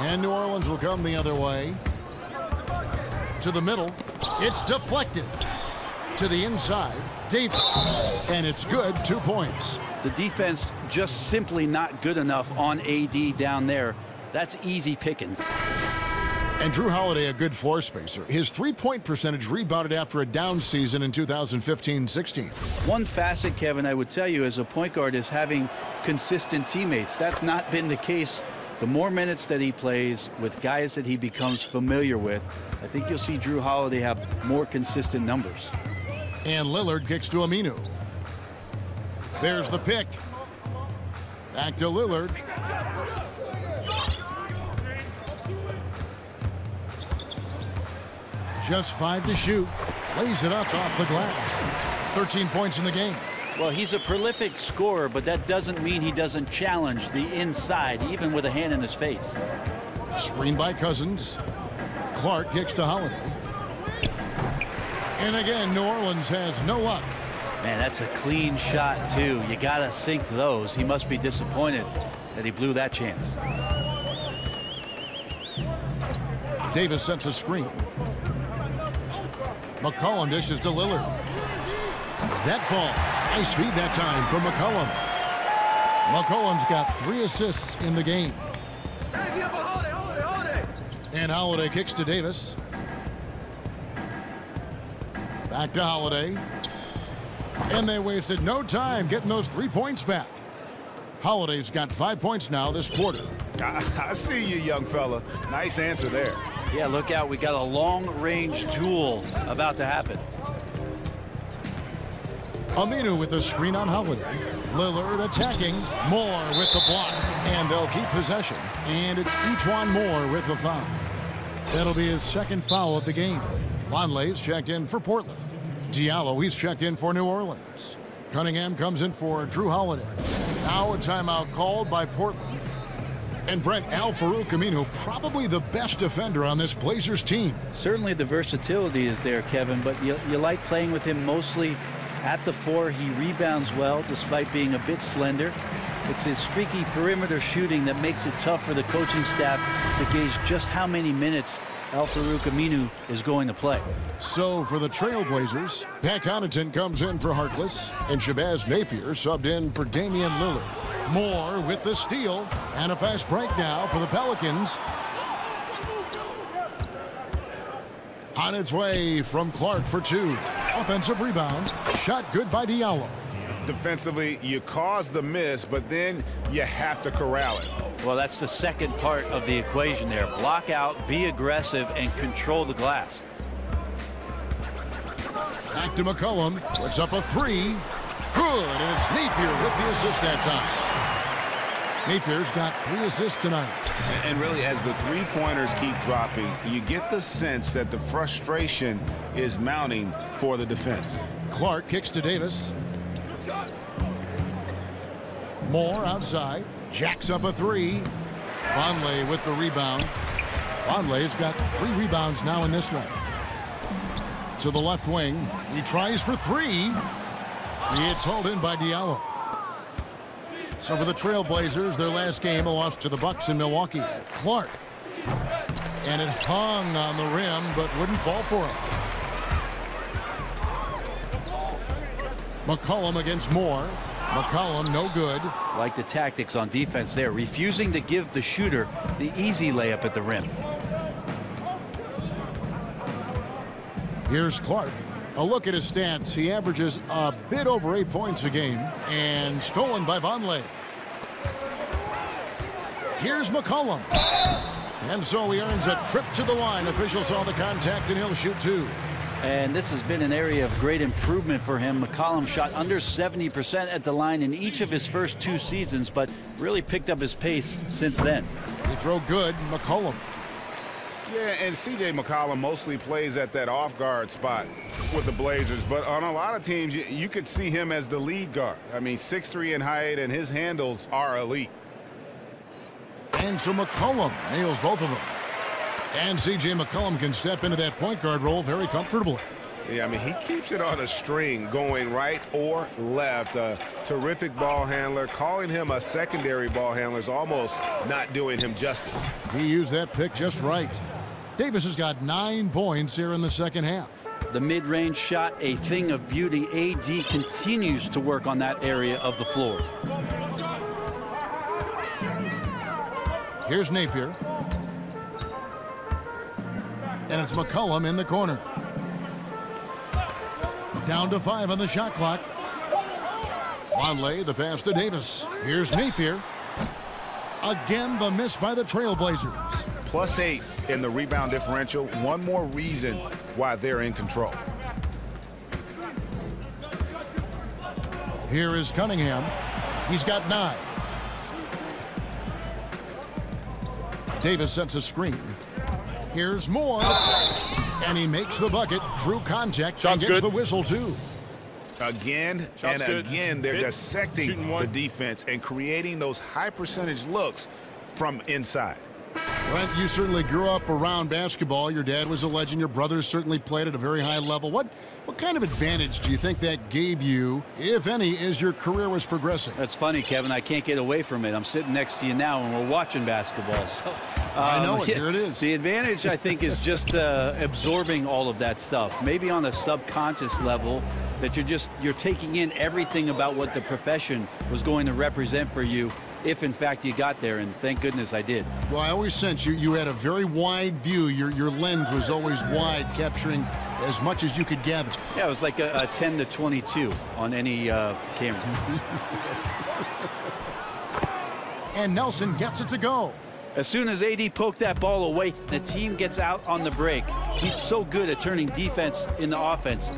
And New Orleans will come the other way. To the middle. It's deflected. To the inside. Davis. And it's good. 2 points. The defense just simply not good enough on AD down there. That's easy pickings. And Drew Holiday, a good floor spacer. His three-point percentage rebounded after a down season in 2015-16. One facet, Kevin, I would tell you as a point guard is having consistent teammates. That's not been the case. The more minutes that he plays with guys that he becomes familiar with, I think you'll see Drew Holiday have more consistent numbers. And Lillard kicks to Aminu. There's the pick. Back to Lillard. Just 5 to shoot. Lays it up off the glass. 13 points in the game. Well, he's a prolific scorer, but that doesn't mean he doesn't challenge the inside, even with a hand in his face. Screen by Cousins. Clark kicks to Holiday. And again, New Orleans has no luck. Man, that's a clean shot, too. You got to sink those. He must be disappointed that he blew that chance. Davis sets a screen. McCollum dishes to Lillard. That falls. Nice feed that time from McCollum. McCollum's got 3 assists in the game. And Holiday kicks to Davis. Back to Holiday. And they wasted no time getting those 3 points back. Holiday's got 5 points now this quarter. I see you, young fella. Nice answer there. Yeah, look out. We got a long-range duel about to happen. Aminu with a screen on Holiday. Lillard attacking. Moore with the block. And they'll keep possession. And it's Etuan Moore with the foul. That'll be his 2nd foul of the game. Longley's checked in for Portland. Diallo, he's checked in for New Orleans. Cunningham comes in for Drew Holiday. Now a timeout called by Portland. And Brent, Al-Farouq Aminu, probably the best defender on this Blazers team. Certainly the versatility is there, Kevin, but you like playing with him mostly at the 4. He rebounds well despite being a bit slender. It's his streaky perimeter shooting that makes it tough for the coaching staff to gauge just how many minutes Al-Farouq Aminu is going to play. So for the Trailblazers, Pat Connaughton comes in for Harkless, and Shabazz Napier subbed in for Damian Lillard. Moore with the steal, and a fast break now for the Pelicans. On its way from Clark for 2. Offensive rebound. Shot good by Diallo. Defensively, you cause the miss, but then you have to corral it. Well, that's the second part of the equation there. Block out, be aggressive, and control the glass. Back to McCollum. Puts up a 3. Good, and it's Napier with the assist that time. Napier's got 3 assists tonight. And really, as the three-pointers keep dropping, you get the sense that the frustration is mounting for the defense. Clark kicks to Davis. Moore outside. Jacks up a three. Vonleh with the rebound. Vonleh's got 3 rebounds now in this one. To the left wing. He tries for 3. It's hauled in by Diallo. So for the Trailblazers, their last game, a loss to the Bucks in Milwaukee. Clark. And it hung on the rim, but wouldn't fall for him. McCollum against Moore. McCollum, no good. Like the tactics on defense there, refusing to give the shooter the easy layup at the rim. Here's Clark. A look at his stats. He averages a bit over 8 points a game, and stolen by Vonleh. Here's McCollum. And so he earns a trip to the line. Officials saw the contact, and he'll shoot 2. And this has been an area of great improvement for him. McCollum shot under 70% at the line in each of his first 2 seasons, but really picked up his pace since then. They throw good. McCollum. Yeah, and C.J. McCollum mostly plays at that off-guard spot with the Blazers, but on a lot of teams, you could see him as the lead guard. I mean, 6'3" in height, and his handles are elite. And so McCollum nails both of them. And C.J. McCollum can step into that point guard role very comfortably. Yeah, I mean, he keeps it on a string going right or left. A terrific ball handler. Calling him a secondary ball handler is almost not doing him justice. He used that pick just right. Davis has got 9 points here in the second half. The mid-range shot, a thing of beauty. AD continues to work on that area of the floor. Here's Napier. And it's McCollum in the corner. Down to 5 on the shot clock. Vonleh, the pass to Davis. Here's Napier. Again, the miss by the Trailblazers. +8 in the rebound differential. One more reason why they're in control. Here is Cunningham. He's got 9. Davis sets a screen. Here's Moore. And he makes the bucket. Drew contact and gets the whistle, too. Again and again, they're dissecting the defense and creating those high-percentage looks from inside. Brent, you certainly grew up around basketball. Your dad was a legend. Your brothers certainly played at a very high level. What kind of advantage do you think that gave you, if any, as your career was progressing? That's funny, Kevin. I can't get away from it. I'm sitting next to you now, and we're watching basketball. So, I know it. Here it is. The advantage, I think, is just absorbing all of that stuff. Maybe on a subconscious level, that you're taking in everything about what the profession was going to represent for you, if in fact you got there, and thank goodness I did. Well, I always sensed you had a very wide view. Your lens was always wide, capturing as much as you could gather. Yeah, it was like a 10 to 22 on any camera. And Nelson gets it to go. As soon as AD poked that ball away, the team gets out on the break. He's so good at turning defense into offense.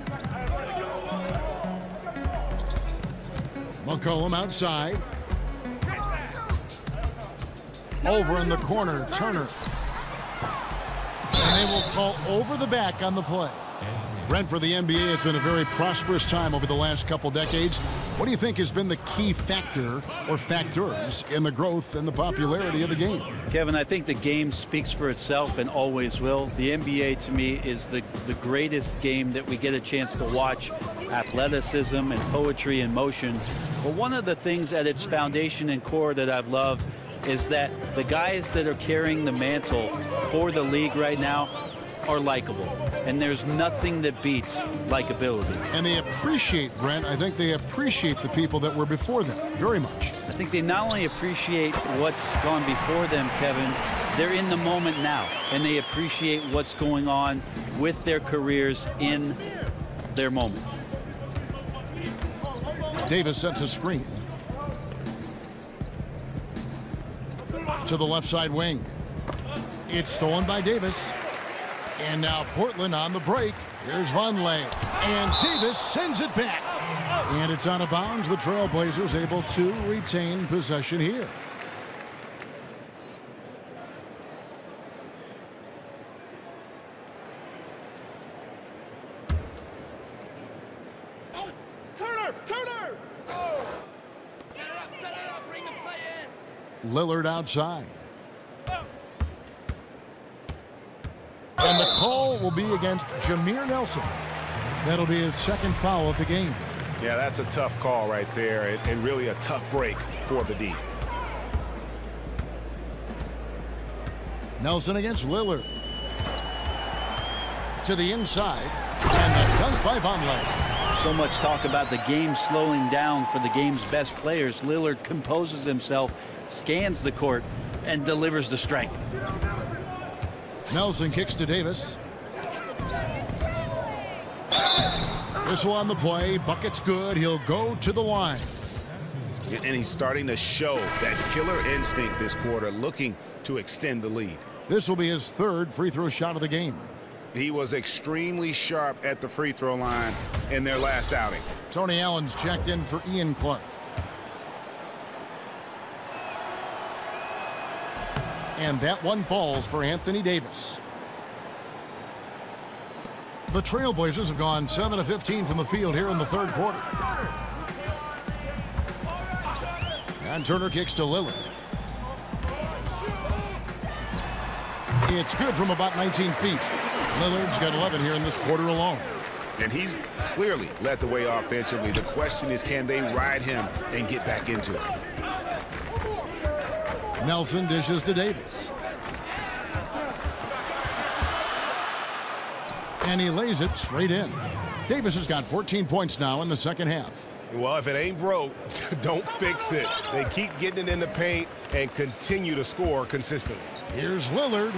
McCollum outside. Over in the corner, Turner. And they will call over the back on the play. Brent, for the NBA, it's been a very prosperous time over the last couple decades. What do you think has been the key factor or factors in the growth and the popularity of the game? Kevin, I think the game speaks for itself and always will. The NBA, to me, is the greatest game that we get a chance to watch. Athleticism and poetry in motion. But one of the things at its foundation and core that I've loved is that the guys that are carrying the mantle for the league right now are likable. And there's nothing that beats likability. And they appreciate, Brent, I think they appreciate the people that were before them very much. I think they not only appreciate what's gone before them, Kevin, they're in the moment now. And they appreciate what's going on with their careers in their moment. Davis sets a screen. To the left side wing. It's stolen by Davis. And now Portland on the break. Here's Vonleh. And Davis sends it back. And it's out of bounds. The Trailblazers able to retain possession here. Lillard outside. And the call will be against Jameer Nelson. That'll be his second foul of the game. Yeah, that's a tough call right there, and really a tough break for the D. Nelson against Lillard. To the inside. And the dunk by Vonleh. So much talk about the game slowing down for the game's best players. Lillard composes himself, scans the court, and delivers the strike. Nelson kicks to Davis. Whistle on the play. Bucket's good. He'll go to the line. And he's starting to show that killer instinct this quarter, looking to extend the lead. This will be his third free throw shot of the game. He was extremely sharp at the free throw line in their last outing. Tony Allen's checked in for Ian Clark. And that one falls for Anthony Davis. The Trailblazers have gone 7 of 15 from the field here in the third quarter. And Turner kicks to Lillard. It's good from about 19 feet. Lillard's got 11 here in this quarter alone. And he's clearly led the way offensively. The question is, can they ride him and get back into it? Nelson dishes to Davis. And he lays it straight in. Davis has got 14 points now in the second half. Well, if it ain't broke, don't fix it. They keep getting it in the paint and continue to score consistently. Here's Lillard.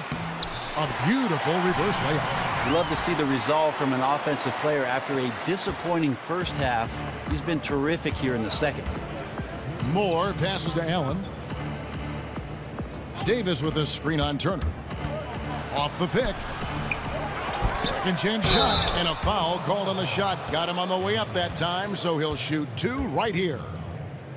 A beautiful reverse layup. You love to see the resolve from an offensive player after a disappointing first half. He's been terrific here in the second. Moore passes to Allen. Davis with a screen on Turner. Off the pick. Second chance shot and a foul called on the shot. Got him on the way up that time, so he'll shoot two right here.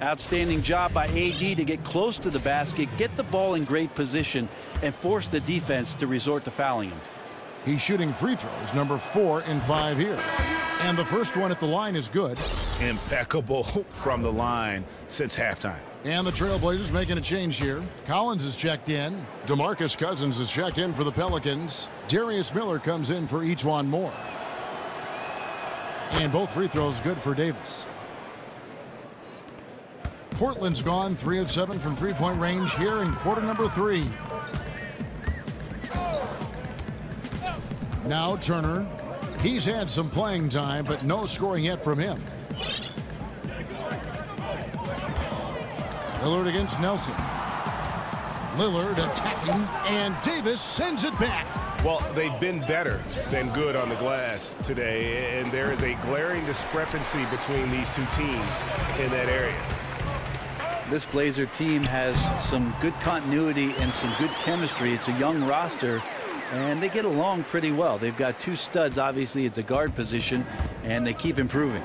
Outstanding job by AD to get close to the basket, get the ball in great position, and force the defense to resort to fouling him. He's shooting free throws, number 4 in 5 here. And the first one at the line is good. Impeccable from the line since halftime. And the Trailblazers making a change here. Collins is checked in. DeMarcus Cousins is checked in for the Pelicans. Darius Miller comes in for Ejuan Moore. And both free throws good for Davis. Portland's gone 3 of 7 from three-point range here in quarter number 3. Now Turner. He's had some playing time, but no scoring yet from him. Lillard against Nelson. Lillard attacking, and Davis sends it back. Well, they've been better than good on the glass today, and there is a glaring discrepancy between these two teams in that area. This Blazer team has some good continuity and some good chemistry. It's a young roster, and they get along pretty well. They've got two studs, obviously, at the guard position, and they keep improving.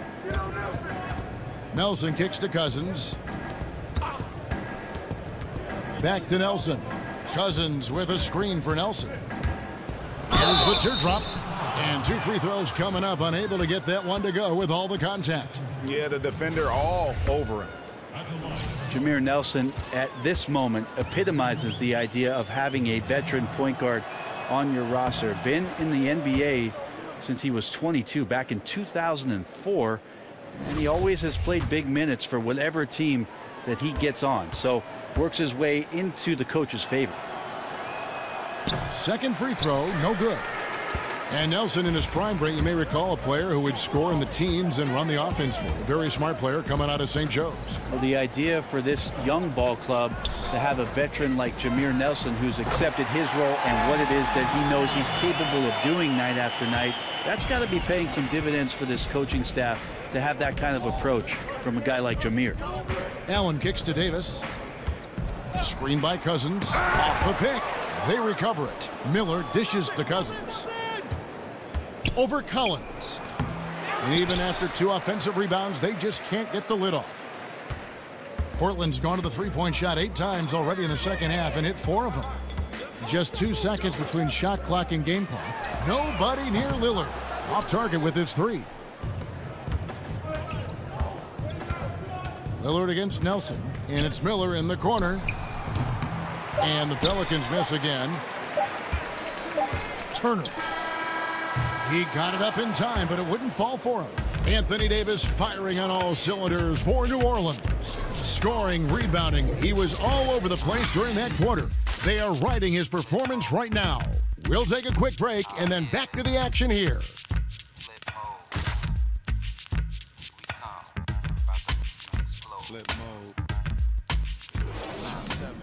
Nelson kicks to Cousins. Back to Nelson. Cousins with a screen for Nelson. Here's the teardrop. And 2 free throws coming up. Unable to get that one to go with all the contact. Yeah, the defender all over him. Jameer Nelson, at this moment, epitomizes the idea of having a veteran point guard on your roster. Been in the NBA since he was 22, back in 2004. And he always has played big minutes for whatever team that he gets on. So works his way into the coach's favor. Second free throw, no good. And Nelson in his prime break, you may recall a player who would score in the teens and run the offense for you. A very smart player coming out of St. Joe's. Well, the idea for this young ball club to have a veteran like Jameer Nelson who's accepted his role and what it is that he knows he's capable of doing night after night, that's got to be paying some dividends for this coaching staff to have that kind of approach from a guy like Jameer. Allen kicks to Davis. Screen by Cousins. Off the pick. They recover it. Miller dishes to Cousins. Over Collins. And even after 2 offensive rebounds, they just can't get the lid off. Portland's gone to the three-point shot 8 times already in the second half and hit 4 of them. Just 2 seconds between shot clock and game clock. Nobody near Lillard. Off target with his 3. Lillard against Nelson, and it's Miller in the corner. And the Pelicans miss again. Turner. He got it up in time, but it wouldn't fall for him. Anthony Davis firing on all cylinders for New Orleans. Scoring, rebounding, he was all over the place during that quarter. They are riding his performance right now. We'll take a quick break and then back to the action here. Flip mode. 7.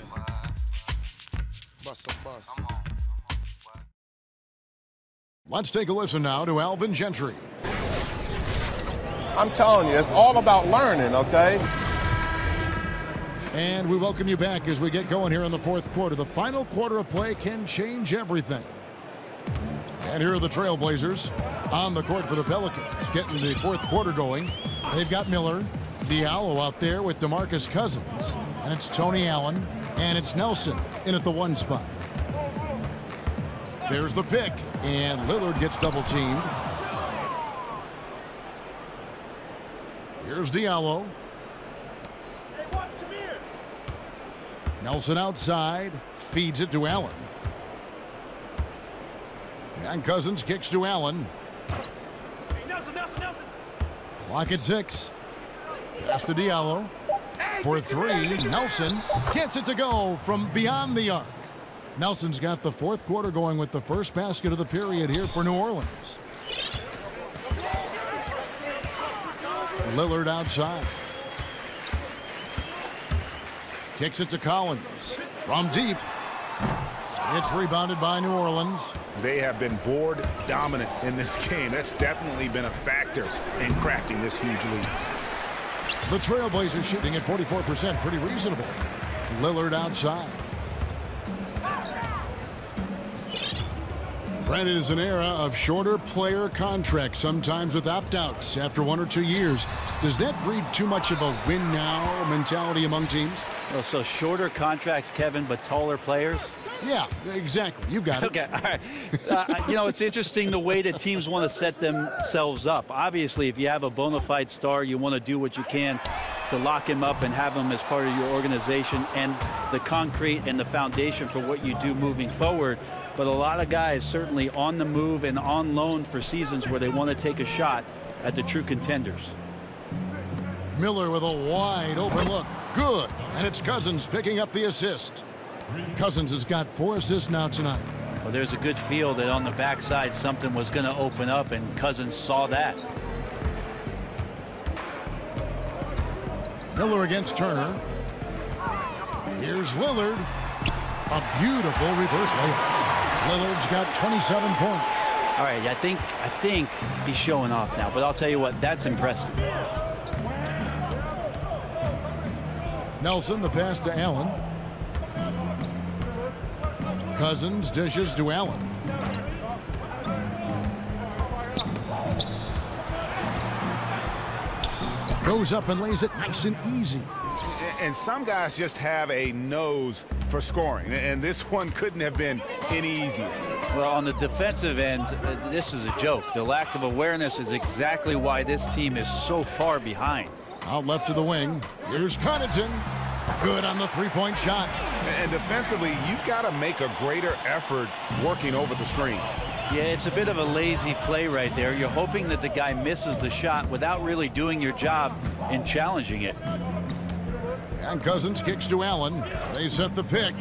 Bust a bus. Let's take a listen now to Alvin Gentry. I'm telling you, it's all about learning, okay? And we welcome you back as we get going here in the fourth quarter. The final quarter of play can change everything. And here are the Trailblazers on the court for the Pelicans, getting the fourth quarter going. They've got Miller, Diallo out there with DeMarcus Cousins. And it's Tony Allen, and it's Nelson in at the 1 spot. There's the pick, and Lillard gets double-teamed. Here's Diallo. Hey, watch Jameer. Nelson outside, feeds it to Allen. And Cousins kicks to Allen. Hey, Nelson. Clock at 6. Pass to Diallo. For 3, Nelson gets it to go from beyond the arc. Nelson's got the fourth quarter going with the first basket of the period here for New Orleans. Lillard outside. Kicks it to Collins. From deep. It's rebounded by New Orleans. They have been board dominant in this game. That's definitely been a factor in crafting this huge lead. The Trailblazers shooting at 44%, pretty reasonable. Lillard outside. Brent, it is an era of shorter player contracts, sometimes with opt-outs after 1 or 2 years. Does that breed too much of a win-now mentality among teams? Oh, so shorter contracts, Kevin, but taller players? Yeah, exactly. You got it. Okay, all right. You know, it's interesting the way that teams want to set themselves up. Obviously, if you have a bona fide star, you want to do what you can to lock him up and have him as part of your organization and the concrete and the foundation for what you do moving forward. But a lot of guys certainly on the move and on loan for seasons where they want to take a shot at the true contenders. Miller with a wide open look. Good. And it's Cousins picking up the assist. Cousins has got 4 assists now tonight. Well, there's a good feel that on the backside something was going to open up, and Cousins saw that. Miller against Turner. Here's Lillard. A beautiful reverse layup. Lillard's got 27 points. All right, I think he's showing off now, but I'll tell you what, that's impressive. Nelson, the pass to Allen. Cousins dishes to Allen. Goes up and lays it nice and easy. And some guys just have a nose for scoring, and this one couldn't have been any easier. Well, on the defensive end, this is a joke. The lack of awareness is exactly why this team is so far behind. Out left of the wing. Here's Connaughton. Good on the three-point shot. And defensively, you've got to make a greater effort working over the screens. Yeah, it's a bit of a lazy play right there. You're hoping that the guy misses the shot without really doing your job in challenging it. And Cousins kicks to Allen. They set the pick.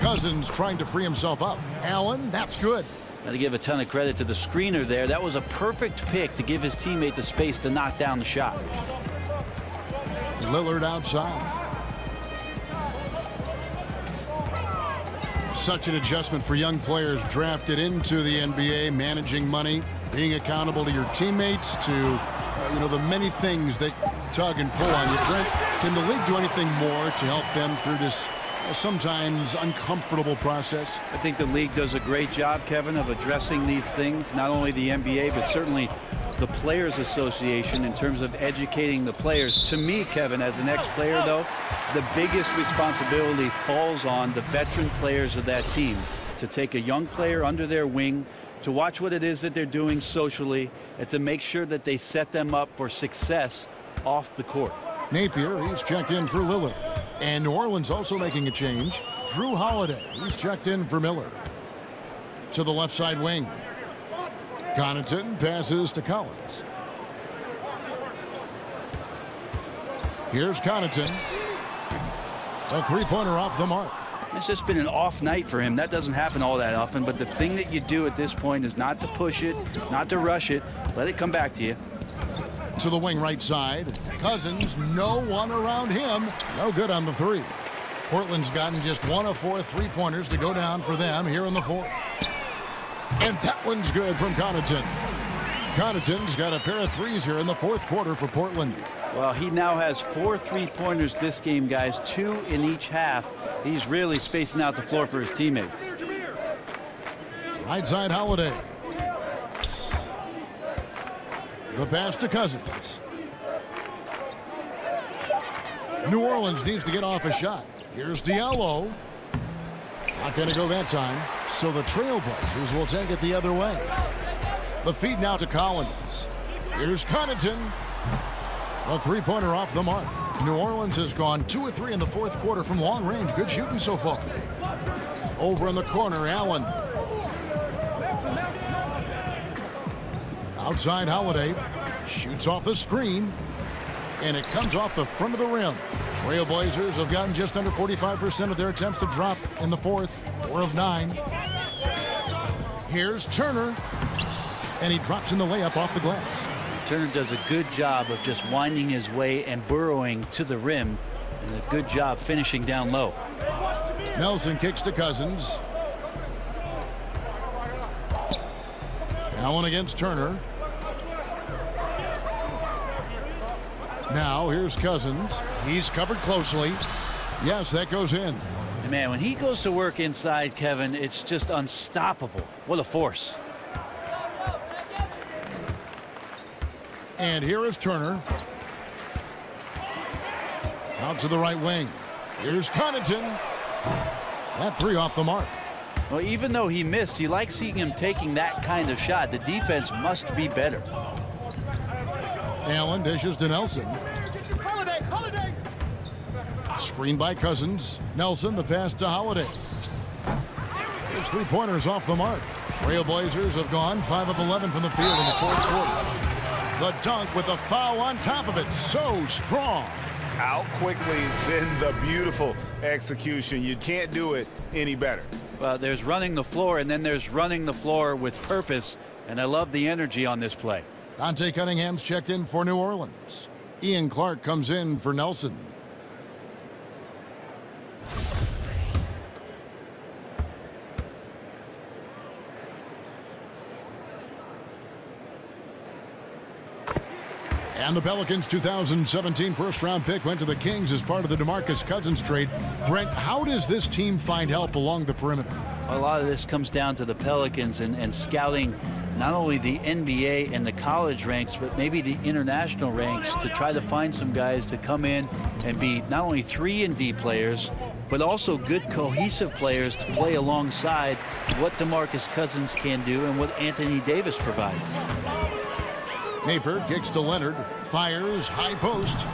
Cousins trying to free himself up. Allen, that's good. Got to give a ton of credit to the screener there. That was a perfect pick to give his teammate the space to knock down the shot. Lillard outside. Such an adjustment for young players drafted into the NBA, managing money, being accountable to your teammates, to the many things that tug and pull on you. Brent, can the league do anything more to help them through this sometimes uncomfortable process? I think the league does a great job, Kevin, of addressing these things, not only the NBA, but certainly the Players Association in terms of educating the players. To me, Kevin, as an ex-player, though, the biggest responsibility falls on the veteran players of that team to take a young player under their wing, to watch what it is that they're doing socially, and to make sure that they set them up for success off the court. Napier, he's checked in for Lillard. And New Orleans also making a change. Drew Holiday, he's checked in for Miller. To the left side wing. Connaughton passes to Collins. Here's Connaughton. A three-pointer off the mark. It's just been an off night for him. That doesn't happen all that often, but the thing that you do at this point is not to push it, not to rush it. Let it come back to you. To the wing right side. Cousins, no one around him. No good on the three. Portland's gotten just 1 of 4 three-pointers to go down for them here in the fourth. And that one's good from Connaughton. Connaughton's got a pair of threes here in the fourth quarter for Portland. Well, he now has 4 three-pointers this game, guys, 2 in each half. He's really spacing out the floor for his teammates. Right side Holiday. The pass to Cousins. New Orleans needs to get off a shot. Here's Diallo. Not going to go that time. So the Trailblazers will take it the other way. The feed now to Collins. Here's Connaughton. A three-pointer off the mark. New Orleans has gone 2 of 3 in the fourth quarter from long range. Good shooting so far. Over in the corner, Allen. Outside Holiday. Shoots off the screen. And it comes off the front of the rim. Trailblazers have gotten just under 45% of their attempts to drop in the fourth. 4 of 9. Here's Turner. And he drops in the layup off the glass. Turner does a good job of just winding his way and burrowing to the rim, and a good job finishing down low. Nelson kicks to Cousins. Allen against Turner. Now here's Cousins. He's covered closely. Yes, that goes in. Man, when he goes to work inside, Kevin, it's just unstoppable. What a force. And here is Turner. Out to the right wing. Here's Connaughton. That three off the mark. Well, even though he missed, you like seeing him taking that kind of shot. The defense must be better. Allen dishes to Nelson. Screen by Cousins. Nelson, the pass to Holiday. His three-pointers off the mark. Trailblazers have gone 5 of 11 from the field in the fourth quarter. The dunk with the foul on top of it. So strong. Out quickly, then the beautiful execution. You can't do it any better. Well, there's running the floor, and then there's running the floor with purpose, and I love the energy on this play. Dante Cunningham's checked in for New Orleans. Ian Clark comes in for Nelson. And the Pelicans' 2017 first-round pick went to the Kings as part of the DeMarcus Cousins trade. Brent, how does this team find help along the perimeter? A lot of this comes down to the Pelicans and scouting not only the NBA and the college ranks, but maybe the international ranks to try to find some guys to come in and be not only 3-and-D players, but also good cohesive players to play alongside what DeMarcus Cousins can do and what Anthony Davis provides. Napier kicks to Leonard, fires, high post.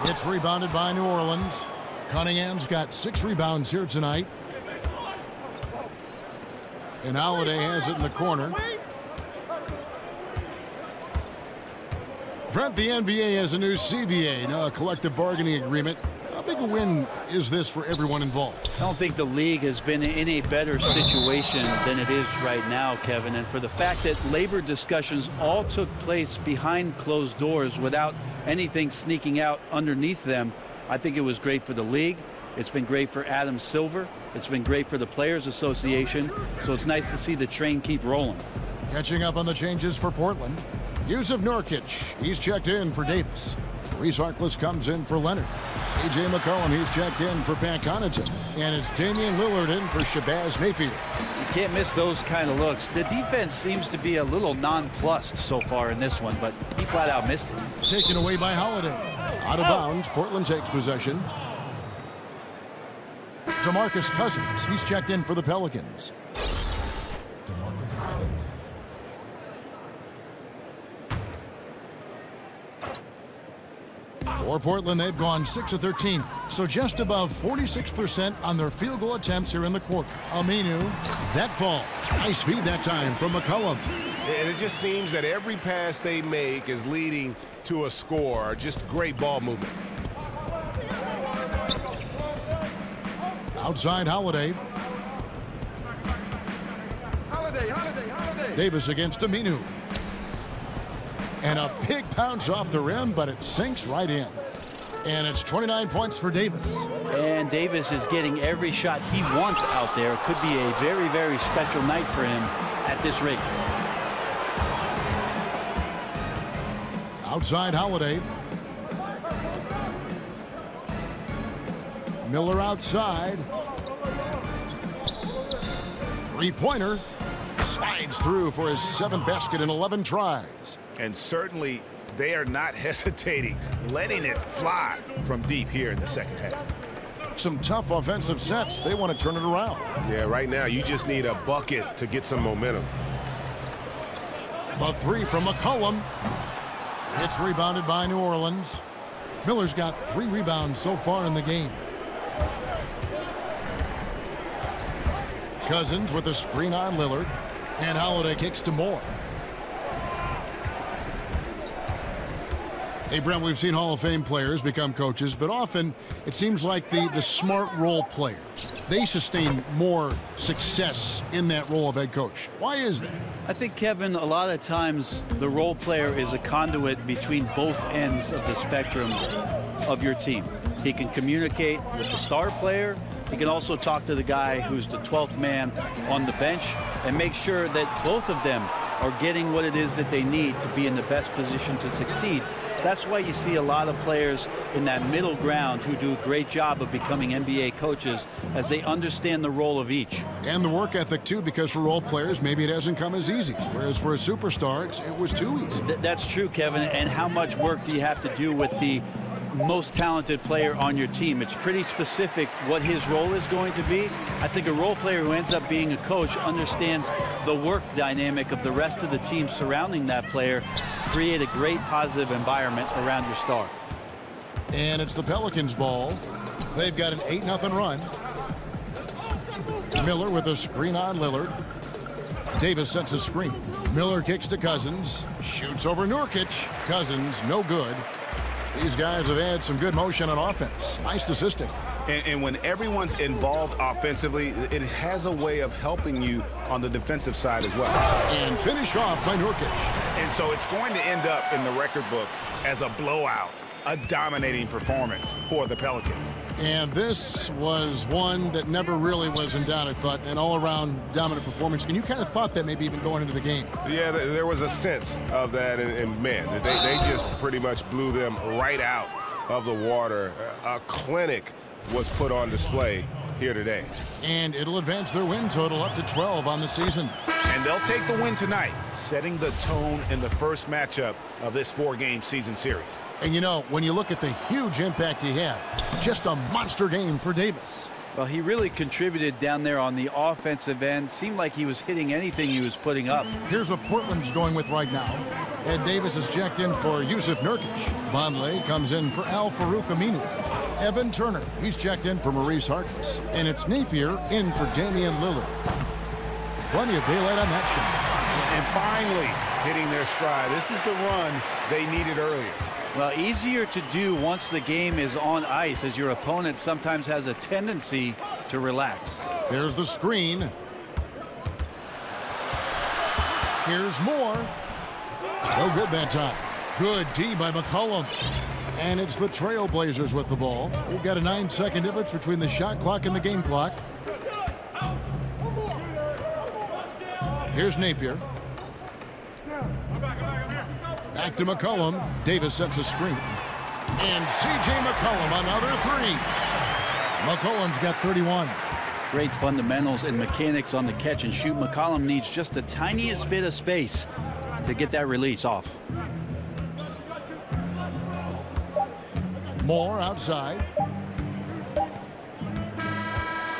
It's rebounded by New Orleans. Cunningham's got 6 rebounds here tonight. And Holiday has it in the corner. Brent, the NBA has a new CBA, now a collective bargaining agreement. How big a win is this for everyone involved? I don't think the league has been in a better situation than it is right now, Kevin. And for the fact that labor discussions all took place behind closed doors without anything sneaking out underneath them, I think it was great for the league. It's been great for Adam Silver. It's been great for the Players Association. So it's nice to see the train keep rolling. Catching up on the changes for Portland. Yusuf Nurkic, he's checked in for Davis. Reese Harkless comes in for Leonard. C.J. McCollum, he's checked in for Pat Connaughton. And it's Damian Lillard in for Shabazz Napier. You can't miss those kind of looks. The defense seems to be a little nonplussed so far in this one, but he flat out missed it. Taken away by Holiday. Out of bounds, Portland takes possession. DeMarcus Cousins, he's checked in for the Pelicans. DeMarcus Cousins. For Portland, they've gone 6 of 13, so just above 46% on their field goal attempts here in the quarter. Aminu, that falls. Nice feed that time from McCollum. And it just seems that every pass they make is leading to a score. Just great ball movement. Outside Holiday. Davis against Aminu. And a big bounce off the rim, but it sinks right in. And it's 29 points for Davis. And Davis is getting every shot he wants out there. It could be a very, very special night for him at this rate. Outside Holiday. Miller outside. Three-pointer. Slides through for his 7th basket in 11 tries. And certainly they are not hesitating, letting it fly from deep here in the second half. Some tough offensive sets. They want to turn it around. Yeah, right now you just need a bucket to get some momentum. A three from McCollum. It's rebounded by New Orleans. Miller's got 3 rebounds so far in the game. Cousins with a screen on Lillard. And Holiday kicks to Moore. Hey, Brent, we've seen Hall of Fame players become coaches, but often it seems like the smart role players, they sustain more success in that role of head coach. Why is that? I think, Kevin, a lot of times the role player is a conduit between both ends of the spectrum of your team. He can communicate with the star player. He can also talk to the guy who's the 12th man on the bench and make sure that both of them are getting what it is that they need to be in the best position to succeed. That's why you see a lot of players in that middle ground who do a great job of becoming NBA coaches as they understand the role of each. And the work ethic, too, because for role players, maybe it hasn't come as easy. Whereas for a superstar, it was too easy. That's true, Kevin. And how much work do you have to do with the most talented player on your team? It's pretty specific what his role is going to be. I think a role player who ends up being a coach understands the work dynamic of the rest of the team surrounding that player to create a great positive environment around your star. And it's the Pelicans' ball. They've got an 8-0 run. Miller with a screen on Lillard. Davis sets a screen. Miller kicks to Cousins. Shoots over Nurkic. Cousins, no good. These guys have had some good motion on offense. Nice assisting. And when everyone's involved offensively, it has a way of helping you on the defensive side as well. And finished off by Nurkic. And so it's going to end up in the record books as a blowout, a dominating performance for the Pelicans. And this was one that never really was in doubt, I thought, an all-around dominant performance. And you kind of thought that maybe even going into the game. Yeah, there was a sense of that, and man, they just pretty much blew them right out of the water. A clinic was put on display here today. And it'll advance their win total up to 12 on the season. And they'll take the win tonight, setting the tone in the first matchup of this 4-game season series. And you know, when you look at the huge impact he had, just a monster game for Davis. Well, he really contributed down there on the offensive end. Seemed like he was hitting anything he was putting up. Here's what Portland's going with right now. Ed Davis is checked in for Yusuf Nurkic. Vonleh comes in for Al-Farouq Aminu. Evan Turner, he's checked in for Maurice Harkless. And it's Napier in for Damian Lillard. Plenty of daylight on that shot. And finally hitting their stride. This is the run they needed earlier. Well, easier to do once the game is on ice, as your opponent sometimes has a tendency to relax. There's the screen. Here's Moore. No good that time. Good D by McCollum. And it's the Trailblazers with the ball. We've got a 9-second difference between the shot clock and the game clock. Here's Napier. Back to McCollum. Davis sets a screen. And C.J. McCollum, another three. McCollum's got 31. Great fundamentals and mechanics on the catch and shoot. McCollum needs just the tiniest bit of space to get that release off. Moore outside.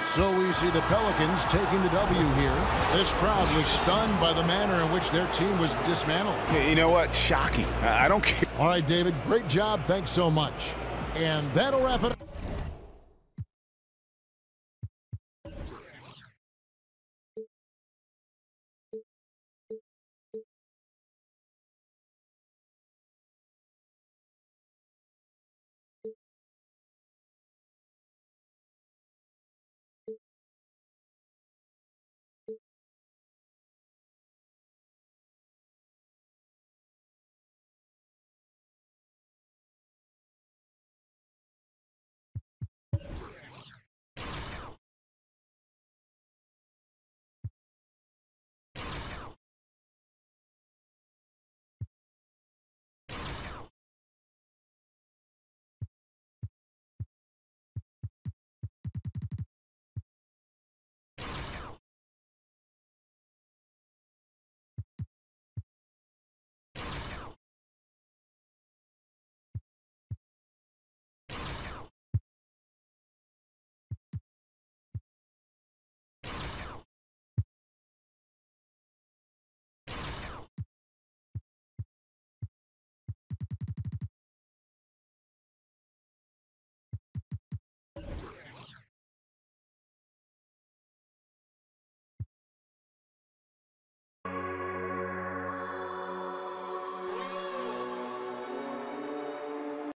So we see the Pelicans taking the W here. This crowd was stunned by the manner in which their team was dismantled. You know what? Shocking. I don't care. All right, David, great job. Thanks so much. And that'll wrap it up.